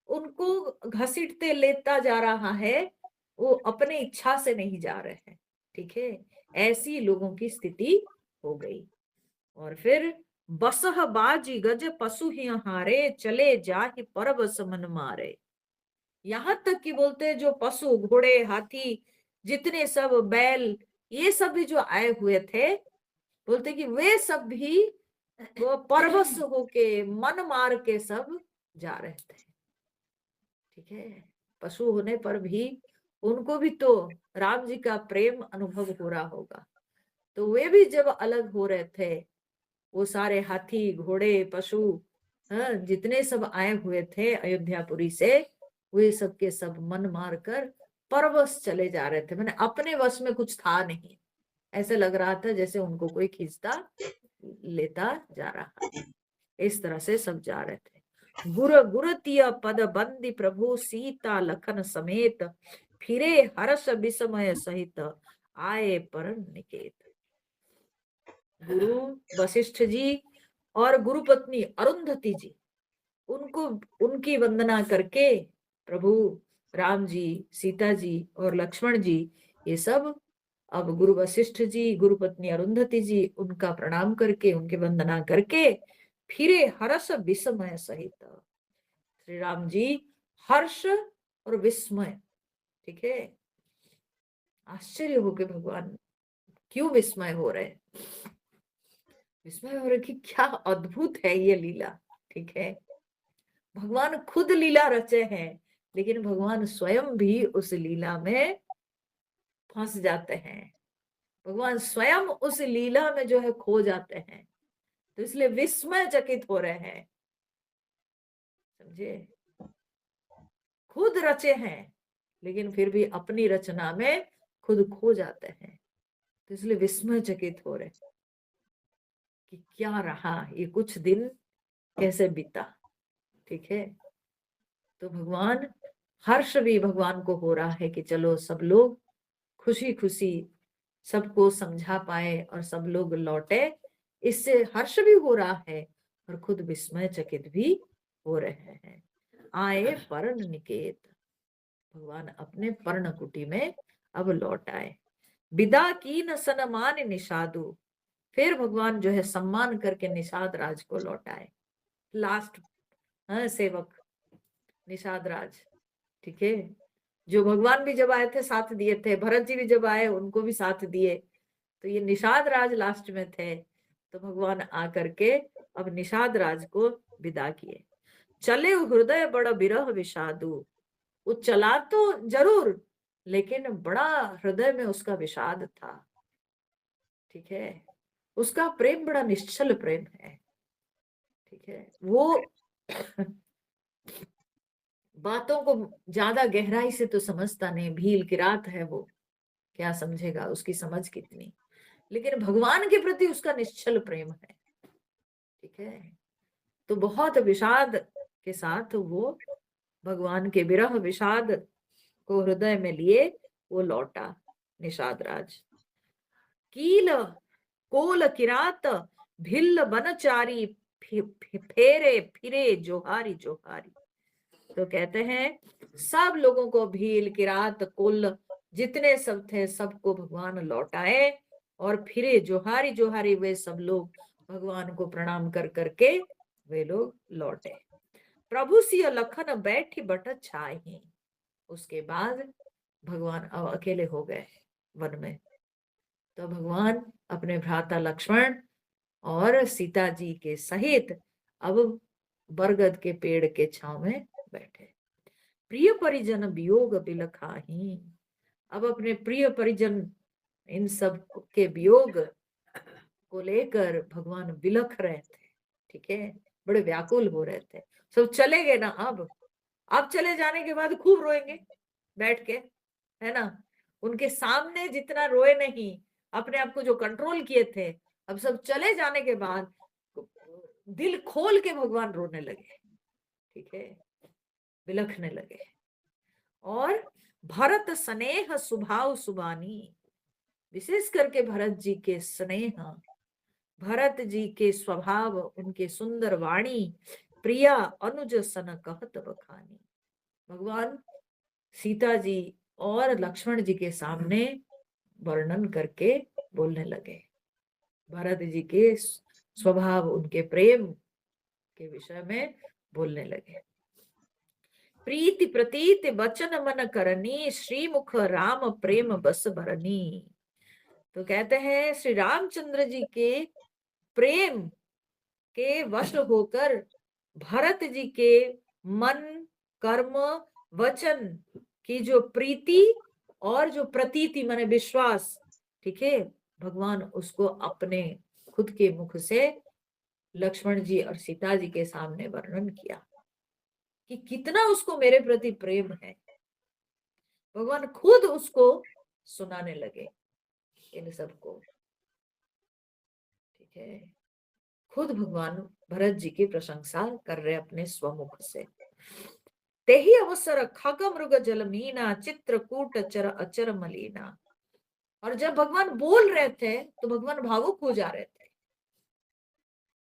उनको घसीटते लेता जा रहा है, वो अपने इच्छा से नहीं जा रहे हैं। ठीक है, ऐसी लोगों की स्थिति हो गई। और फिर बसह बाजी गज पशु ही हारे, चले जा ही परबस मन मारे। यहां तक कि बोलते जो पशु, घोड़े, हाथी, जितने सब बैल, ये सब भी जो आए हुए थे, बोलते कि वे सब भी वो परवश होके मन मार के सब जा रहे थे। ठीक है, पशु होने पर भी उनको भी तो राम जी का प्रेम अनुभव हो रहा होगा, तो वे भी जब अलग हो रहे थे, वो सारे हाथी, घोड़े, पशु, जितने सब आए हुए थे अयोध्यापुरी से, वे सब के सब मन मार कर परवश चले जा रहे थे। मैंने अपने वश में कुछ था नहीं, ऐसे लग रहा था जैसे उनको कोई खींचता लेता जा रहा। इस तरह से सब जा रहे थे। गुरतिय पद बंदी प्रभु, सीता लखन समेत, फिरे हर्ष विस्मय सहित, आए परम निकेत। गुरु वशिष्ठ जी और गुरु पत्नी अरुंधति जी, उनको उनकी वंदना करके प्रभु राम जी, सीता जी और लक्ष्मण जी, ये सब अब गुरु वशिष्ठ जी, गुरु पत्नी अरुंधति जी, उनका प्रणाम करके, उनकी वंदना करके फिरे हर्ष विस्मय सहित। श्री राम जी हर्ष और विस्मय, ठीक है, आश्चर्य हो के भगवान क्यों विस्मय हो रहे, विस्मय हो रहे कि क्या अद्भुत है ये लीला। ठीक है, भगवान खुद लीला रचे हैं, लेकिन भगवान स्वयं भी उस लीला में फंस जाते हैं, भगवान स्वयं उस लीला में जो है खो जाते हैं, तो इसलिए विस्मय चकित हो रहे हैं। समझे, खुद रचे हैं लेकिन फिर भी अपनी रचना में खुद खो जाते हैं, तो इसलिए विस्मय चकित हो रहे कि क्या रहा ये कुछ दिन, कैसे बीता। ठीक है, तो भगवान हर्ष भी भगवान को हो रहा है कि चलो सब लोग खुशी खुशी सबको समझा पाए और सब लोग लौटे, इससे हर्ष भी हो रहा है और खुद विस्मय चकित भी हो रहे हैं। आए पर्ण निकेत, भगवान अपने पर्ण कुटी में अब लौट आए। विदा की न सनमान निषादु, फिर भगवान जो है सम्मान करके निषाद राज को लौटाए। लास्ट सेवक निषाद राज, ठीक है, जो भगवान भी जब आए थे साथ दिए थे, भरत जी भी जब आए उनको भी साथ दिए, तो ये निषाद राज लास्ट में थे, तो भगवान आकर के अब निषाद राज को विदा किए। चले हृदय बड़ा विरह विषादु, वो चला तो जरूर लेकिन बड़ा हृदय में उसका विषाद था। ठीक है, उसका प्रेम बड़ा निश्चल प्रेम है। ठीक है, वो बातों को ज्यादा गहराई से तो समझता नहीं, भील की रात है वो, क्या समझेगा, उसकी समझ कितनी, लेकिन भगवान के प्रति उसका निश्चल प्रेम है। ठीक है, तो बहुत विषाद के साथ वो भगवान के विरह विषाद को हृदय में लिए वो लौटा निषाद राज। कील कोल किरात भिल्ल बनचारी, फेरे फिरे जोहारी जोहारी। तो कहते हैं सब लोगों को, भील किरात कोल जितने सब थे सबको भगवान लौटाए, और फिरे जोहारी जोहारी, वे सब लोग भगवान को प्रणाम कर करके वे लोग लौटे। प्रभु सिय लखन बैठी बट छाही, उसके बाद भगवान अब अकेले हो गए वन में, तो भगवान अपने भ्राता लक्ष्मण और सीता जी के सहित अब बरगद के पेड़ के छांव में बैठे। प्रिय परिजन वियोग बिलखाही, अब अपने प्रिय परिजन इन सब के वियोग को लेकर भगवान बिलख रहे थे। ठीक है, बड़े व्याकुल हो रहे थे। सब चले गए ना, अब चले जाने के बाद खूब रोएंगे बैठ के, है ना। उनके सामने जितना रोए नहीं, अपने आप को जो कंट्रोल किए थे, अब सब चले जाने के बाद दिल खोल के भगवान रोने लगे, ठीक है, बिलखने लगे। और भरत स्नेह स्वभाव सुबानी, विशेष करके भरत जी के स्नेह, भरत जी के स्वभाव, उनके सुंदर वाणी, प्रिया अनुज सन कहत बखानी। भगवान सीता जी और लक्ष्मण जी के सामने वर्णन करके बोलने लगे, भरत जी के स्वभाव, उनके प्रेम के विषय में बोलने लगे। प्रीति प्रतीत वचन मन करनी, श्रीमुख राम प्रेम बस भरनी। तो कहते हैं श्री रामचंद्र जी के प्रेम के वश होकर भरत जी के मन, कर्म, वचन की जो प्रीति और जो प्रतीति माने विश्वास, ठीक है, भगवान उसको अपने खुद के मुख से लक्ष्मण जी और सीता जी के सामने वर्णन किया कि कितना उसको मेरे प्रति प्रेम है। भगवान खुद उसको सुनाने लगे इन सबको, ठीक है, खुद भगवान भरत जी की प्रशंसा कर रहे अपने स्वमुख से। तेहि अवसर खग मृग जलमीना, चित्रकूट चर अचर मलीना। और जब भगवान बोल रहे थे तो भगवान भावुक हो जा रहे थे।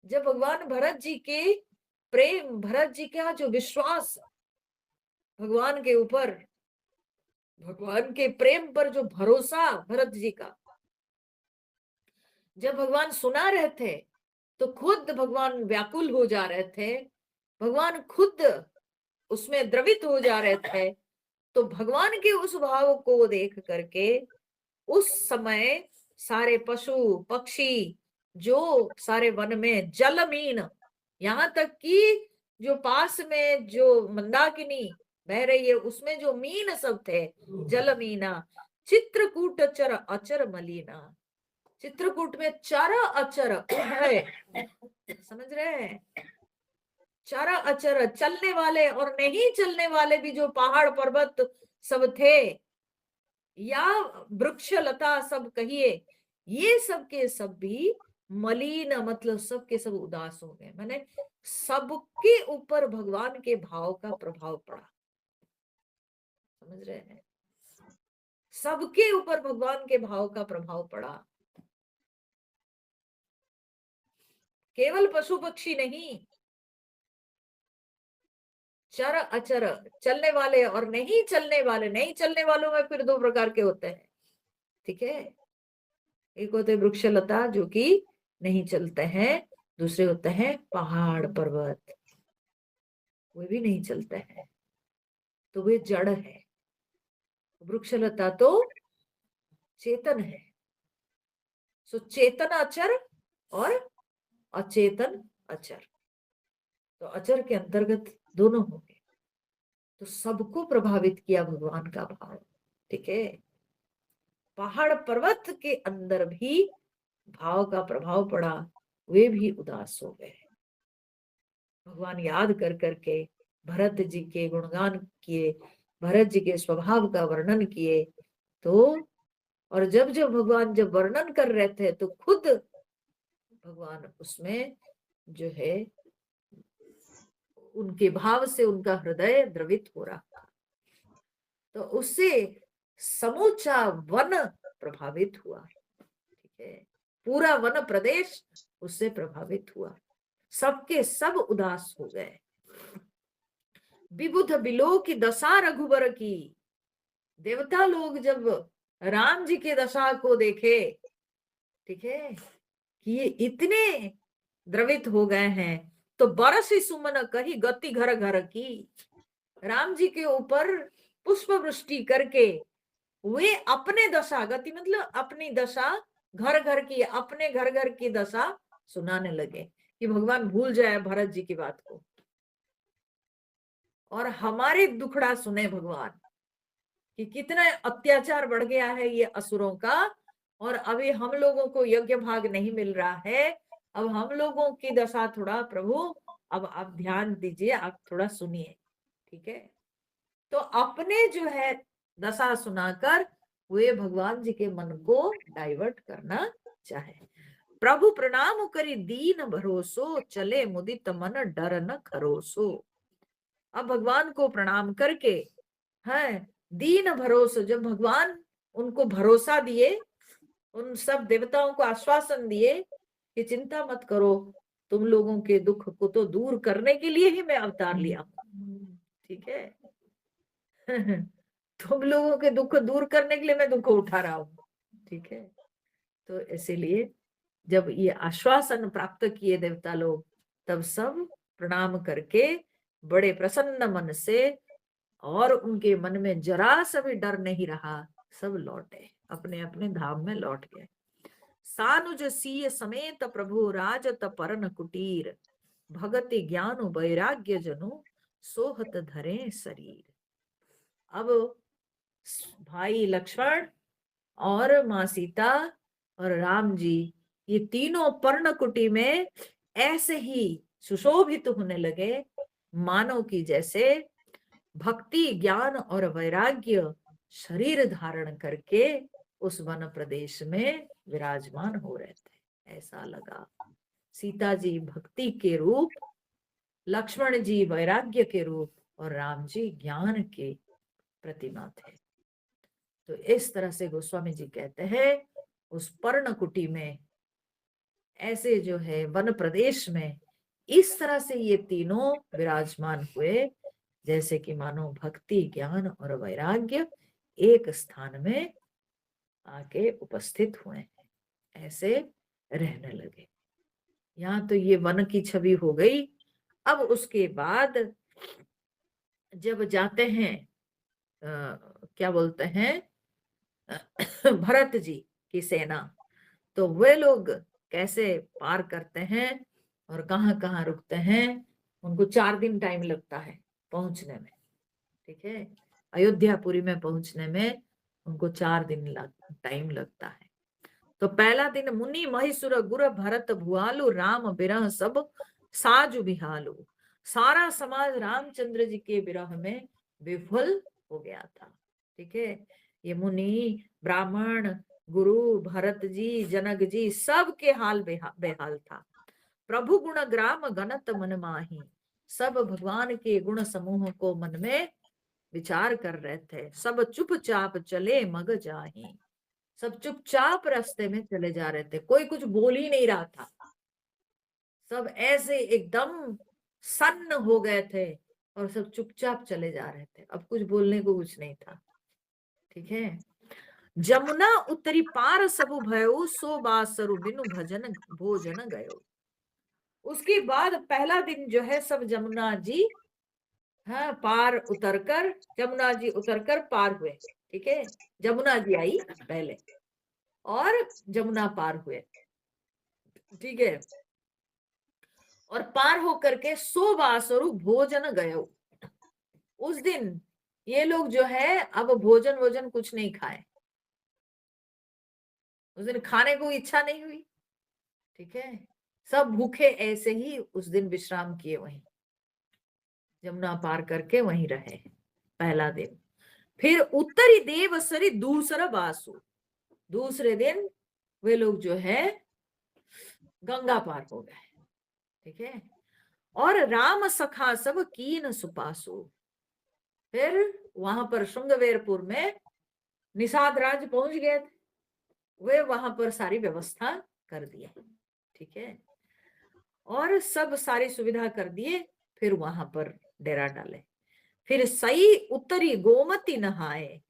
जब भगवान भरत जी के प्रेम, भरत जी का जो विश्वास भगवान के ऊपर, भगवान के प्रेम पर जो भरोसा भरत जी का, जब भगवान सुना रहे थे तो खुद भगवान व्याकुल हो जा रहे थे, भगवान खुद उसमें द्रवित हो जा रहे थे। तो भगवान के उस भाव को देख करके उस समय सारे पशु पक्षी, जो सारे वन में जलमीन, यहाँ तक कि जो पास में जो मंदाकिनी बह रही है उसमें जो मीन सब थे, जलमीना, चित्रकूट चर अचर मलीना। चित्रकूट में चर अचर उभय, समझ रहे हैं, चर अचर, चलने वाले और नहीं चलने वाले भी जो पहाड़ पर्वत सब थे, या वृक्ष लता सब कहिए, ये सब के सब भी मलिन, मतलब सब के सब उदास हो गए। मैंने सबके ऊपर भगवान के भाव का प्रभाव पड़ा, समझ रहे हैं, सबके ऊपर भगवान के भाव का प्रभाव पड़ा। केवल पशु पक्षी नहीं, चर अचर, चलने वाले और नहीं चलने वाले। नहीं चलने वालों में फिर दो प्रकार के होते हैं, ठीक है, एक होते वृक्षलता जो कि नहीं चलते हैं, दूसरे होते हैं पहाड़ पर्वत, वे भी नहीं चलते हैं, तो वे जड़ है। वृक्षलता तो चेतन है। सो चेतन अचर और अचेतन अचर, तो अचर के अंतर्गत दोनों होंगे। तो सबको प्रभावित किया भगवान का भाव, ठीक है, पहाड़ पर्वत के अंदर भी भाव का प्रभाव पड़ा, वे भी उदास हो गए। भगवान याद कर करके भरत जी के गुणगान किए, भरत जी के स्वभाव का वर्णन किए। तो और जब जब भगवान जब वर्णन कर रहे थे तो खुद भगवान उसमें जो है उनके भाव से उनका हृदय द्रवित हो रहा था। तो उससे समूचा वन प्रभावित हुआ, ठीक है, पूरा वन प्रदेश उससे प्रभावित हुआ, सबके सब उदास हो गए। विबुध बिलो की दशा रघुबर की, देवता लोग जब राम जी के दशा को देखे, ठीक है, कि ये इतने द्रवित हो गए हैं, तो बरसी सुमन कही गति घर घर की, राम जी के ऊपर पुष्प वृष्टि करके वे अपने दशा, गति मतलब अपनी दशा, घर घर की, अपने घर घर की दशा सुनाने लगे कि भगवान भूल जाए भरत जी की बात को और हमारे दुखड़ा सुने भगवान कि कितना अत्याचार बढ़ गया है ये असुरों का, और अभी हम लोगों को यज्ञ भाग नहीं मिल रहा है, अब हम लोगों की दशा थोड़ा प्रभु, अब आप ध्यान दीजिए, आप थोड़ा सुनिए, ठीक है। तो अपने जो है दशा सुनाकर वे भगवान जी के मन को डाइवर्ट करना चाहे। प्रभु प्रणाम करी दीन भरोसो, चले मुदित मन डर न खरोसो। अब भगवान को प्रणाम करके है दीन भरोसे, जब भगवान उनको भरोसा दिए, उन सब देवताओं को आश्वासन दिए कि चिंता मत करो, तुम लोगों के दुख को तो दूर करने के लिए ही मैं अवतार लिया हूं, ठीक है। तुम लोगों के दुख दूर करने के लिए मैं दुख उठा रहा हूं, ठीक है। तो इसीलिए जब ये आश्वासन प्राप्त किए देवता लोग, तब सब प्रणाम करके बड़े प्रसन्न मन से, और उनके मन में जरा सा भी डर नहीं रहा, सब लौटे, अपने अपने धाम में लौट गए। सानुज सीय समेत प्रभु राजत परन कुटीर, भगति ज्ञान वैराग्य जनु सोहत धरे शरीर। अब भाई लक्ष्मण और माँ सीता और राम जी, ये तीनों पर्णकुटी में ऐसे ही सुशोभित होने लगे, मानो की जैसे भक्ति ज्ञान और वैराग्य शरीर धारण करके उस वन प्रदेश में विराजमान हो रहे थे। ऐसा लगा। सीता जी भक्ति के रूप, लक्ष्मण जी वैराग्य के रूप, और राम जी ज्ञान के प्रतिमा थे। तो इस तरह से गोस्वामी जी कहते हैं उस पर्णकुटी में, ऐसे जो है वन प्रदेश में, इस तरह से ये तीनों विराजमान हुए, जैसे कि मानो भक्ति ज्ञान और वैराग्य एक स्थान में आके उपस्थित हुए हैं, ऐसे रहने लगे। यहाँ तो ये वन की छवि हो गई। अब उसके बाद जब जाते हैं क्या बोलते हैं भरत जी की सेना, तो वे लोग कैसे पार करते हैं और कहाँ कहाँ रुकते हैं। उनको 4 दिन टाइम लगता है पहुंचने में, ठीक है। अयोध्यापुरी में पहुंचने में उनको 4 दिन टाइम लगता है। तो पहला दिन मुनि महिसुर गुर भरत भुआलु, राम बिरह सब साजु बिहालु। सारा समाज रामचंद्र जी के विरह में विफल हो गया था, ठीक है। ये मुनि ब्राह्मण गुरु भरत जी जनक जी सबके हाल बेहाल था। प्रभु गुण ग्राम गणत मन माही, सब भगवान के गुण समूह को मन में विचार कर रहे थे। सब चुपचाप चले मग जाही, सब चुपचाप रास्ते में चले जा रहे थे, कोई कुछ बोल ही नहीं रहा था। सब ऐसे एकदम सन्न हो गए थे और सब चुपचाप चले जा रहे थे, अब कुछ बोलने को कुछ नहीं था, ठीक है। जमुना उतरी पार सबु भयो, सो बासरु बिनु भजन भोजन गयो। उसके बाद पहला दिन जो है सब जमुना जी, हाँ, पार उतरकर, जमुना जी उतरकर पार हुए, ठीक है। जमुना जी आई पहले और जमुना पार हुए, ठीक है। और पार होकर के सो बासरु भोजन गयो। उस दिन ये लोग जो है अब भोजन वोजन कुछ नहीं खाए, उस दिन खाने को इच्छा नहीं हुई, ठीक है। सब भूखे ऐसे ही उस दिन विश्राम किए, वहीं जमुना पार करके वहीं रहे पहला दिन। फिर उत्तरी देवसरी दूसरा बासु, दूसरे दिन वे लोग जो है गंगा पार हो गए, ठीक है। और राम सखा सब कीन सुपासु, फिर वहां पर श्रृंगवेरपुर में निषाद राज पहुंच गए थे, वे वहां पर सारी व्यवस्था कर दिए, ठीक है। और सब सारी सुविधा कर दिए, फिर वहां पर डेरा डाले। फिर सई उत्तरी गोमती नहाए,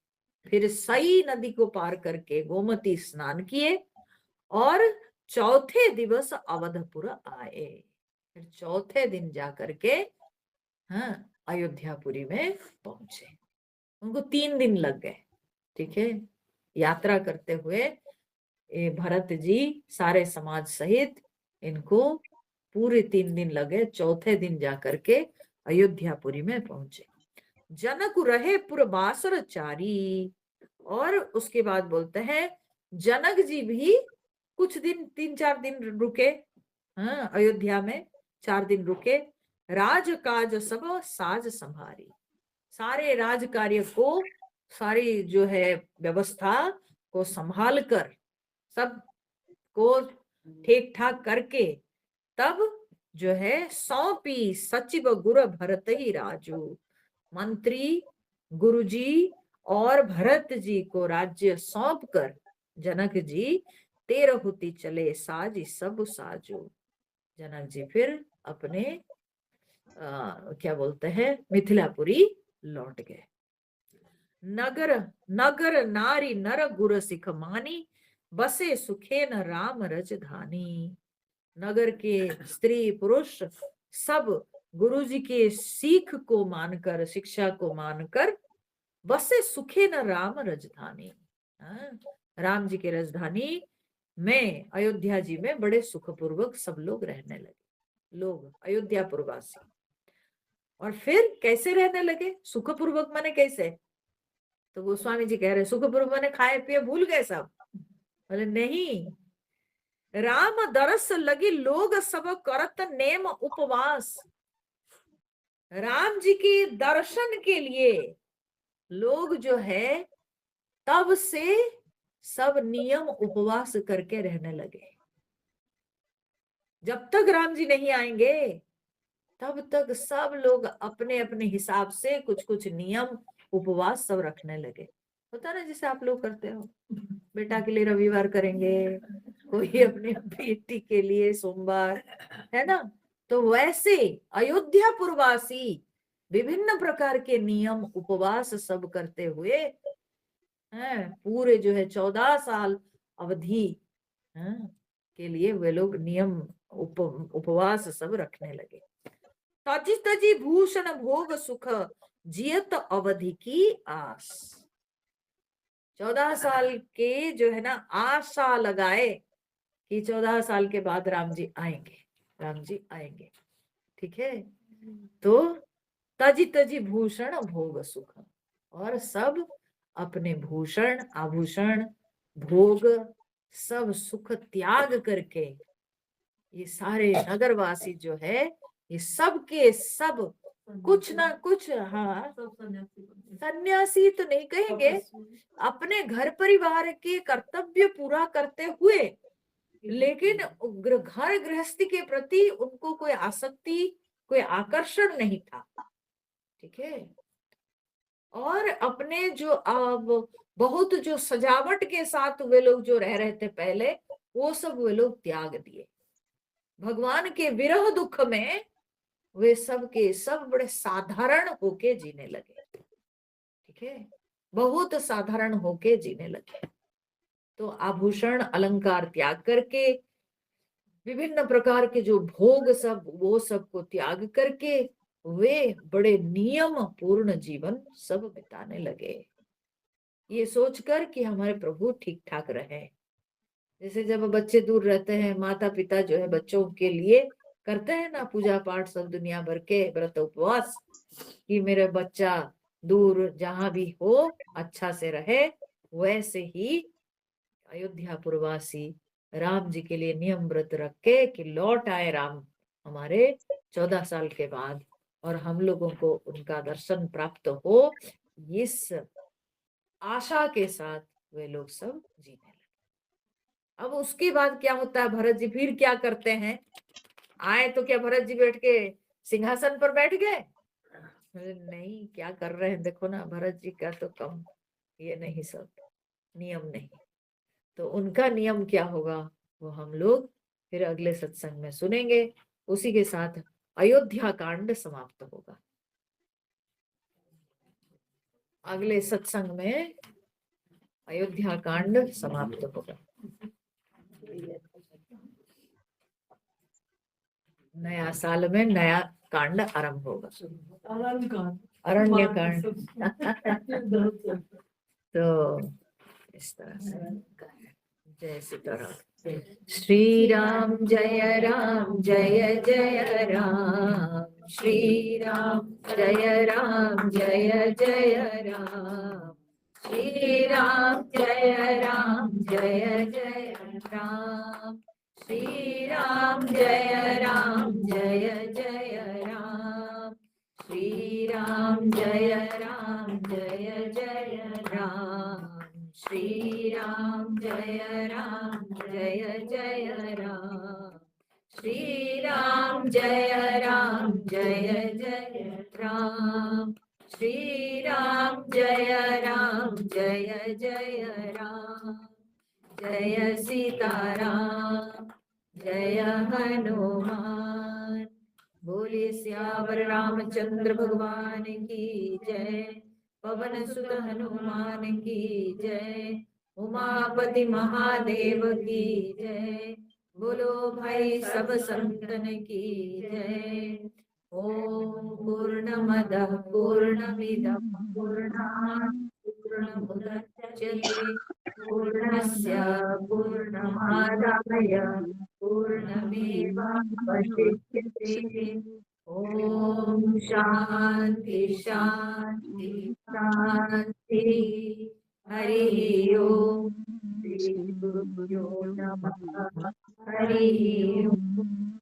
फिर सई नदी को पार करके गोमती स्नान किए, और चौथे दिवस अवधपुर आए। फिर चौथे दिन जाकर के हाँ अयोध्यापुरी में पहुंचे। उनको 3 दिन लग गए, ठीक है, यात्रा करते हुए। भरत जी सारे समाज सहित इनको पूरे 3 दिन लगे, चौथे दिन जाकर के अयोध्यापुरी में पहुंचे। जनक रहे पुरबासर चारी, और उसके बाद बोलते हैं जनक जी भी कुछ दिन 3-4 दिन रुके, हाँ, अयोध्या में 4 दिन रुके। राज काज सब साज संभारी, सारे राज कार्य को, सारी जो है व्यवस्था को संभाल कर, सब को ठीक ठाक करके, तब जो है सौंपी सचिव गुरु भरत ही राजू, मंत्री गुरुजी और भरत जी को राज्य सौंप कर जनक जी 13 होती चले साज सब साजो। जनक जी फिर अपने क्या बोलते हैं मिथिलापुरी लौट गए। नगर नगर नारी नर गुर सिख मानी, बसे सुखे न राम रजधानी। नगर के स्त्री पुरुष सब गुरु जी के सीख को मानकर, शिक्षा को मानकर, बसे सुखे न राम राजधानी, राम जी के राजधानी में, अयोध्या जी में बड़े सुखपूर्वक सब लोग रहने लगे, लोग अयोध्या पुरवासी। और फिर कैसे रहने लगे सुखपूर्वक, माने कैसे? तो गोस्वामी जी कह रहे सुखपूर्वक माने खाए पिए भूल गए सब? बोले नहीं, राम दरस लगी लोग सब करत नेम उपवास। राम जी के दर्शन के लिए लोग जो है तब से सब नियम उपवास करके रहने लगे। जब तक राम जी नहीं आएंगे तब तक सब लोग अपने अपने हिसाब से कुछ कुछ नियम उपवास सब रखने लगे। होता ना जैसे आप लोग करते हो, बेटा के लिए रविवार करेंगे, कोई अपने बेटी के लिए सोमवार, है ना? तो वैसे अयोध्या पुरवासी विभिन्न प्रकार के नियम उपवास सब करते हुए हैं, पूरे जो है 14 साल अवधि के लिए वे लोग नियम उपवास सब रखने लगे। तजी तजी भूषण भोग सुख जियत अवधि की आस। 14 साल के जो है ना आशा लगाए कि 14 साल के बाद राम जी आएंगे, राम जी आएंगे, ठीक है? तो तजी तजी भूषण भोग सुख, और सब अपने भूषण आभूषण भोग सब सुख त्याग करके ये सारे नगरवासी जो है ये सब के सब कुछ ना कुछ, हाँ सन्यासी तो नहीं कहेंगे, अपने घर परिवार के कर्तव्य पूरा करते हुए, लेकिन घर गृहस्थी के प्रति उनको कोई आसक्ति, कोई आकर्षण नहीं था, ठीक है? और अपने जो अब बहुत जो सजावट के साथ वे लोग जो रह रहे थे पहले, वो सब वे लोग त्याग दिए। भगवान के विरह दुख में वे सब के सब बड़े साधारण होके जीने लगे, ठीक है? बहुत साधारण होके जीने लगे। तो आभूषण अलंकार त्याग करके, विभिन्न प्रकार के जो भोग सब, वो सब को त्याग करके वे बड़े नियम पूर्ण जीवन सब बिताने लगे, ये सोचकर कि हमारे प्रभु ठीक ठाक रहे। जैसे जब बच्चे दूर रहते हैं, माता पिता जो है बच्चों के लिए करते हैं ना पूजा पाठ सब दुनिया भर के व्रत उपवास, कि मेरा बच्चा दूर जहां भी हो अच्छा से रहे, वैसे ही अयोध्या पुरवासी राम जी के लिए नियम व्रत रख के कि लौट आए राम हमारे 14 साल के बाद, और हम लोगों को उनका दर्शन प्राप्त हो, इस आशा के साथ वे लोग सब जीने लगे। अब उसके बाद क्या होता है, भरत जी फिर क्या करते हैं? आए तो क्या भरत जी बैठ के सिंहासन पर बैठ गए? नहीं, क्या कर रहे हैं देखो ना, भरत जी का तो कम ये नहीं, सब नियम नहीं। तो उनका नियम क्या होगा वो हम लोग फिर अगले सत्संग में सुनेंगे। उसी के साथ अयोध्या कांड समाप्त होगा। अगले सत्संग में अयोध्या कांड समाप्त होगा। नया साल में नया कांड आरंभ होगा, अरण्य कांड। तो इस तरह से जय सीताराम। श्री राम जय राम जय जय राम, श्री राम जय राम जय जय राम, श्री राम जय राम जय जय राम, श्री राम जय राम जय जय राम। श्री राम जय राम जय जय राम। श्री राम जय राम जय जय राम। श्री राम जय राम जय जय राम। श्री राम जय राम जय जय राम। जय सीताराम जय हनुमान। बोले सियावर रामचंद्र भगवान की जय। पवन सुत हनुमान की जय। उमापति महादेव की जय। बोलो भाई सब संतन की जय। ओम पूर्णमदः पूर्णमिदं पूर्णात् पूर्णमुदच्यते पूर्णस्य पूर्णमादाय पूर्णमेवावशिष्यते। ओम शांति शांति शांति। हरि ओम। श्री गुरुभ्यो नमः। हरि ओम।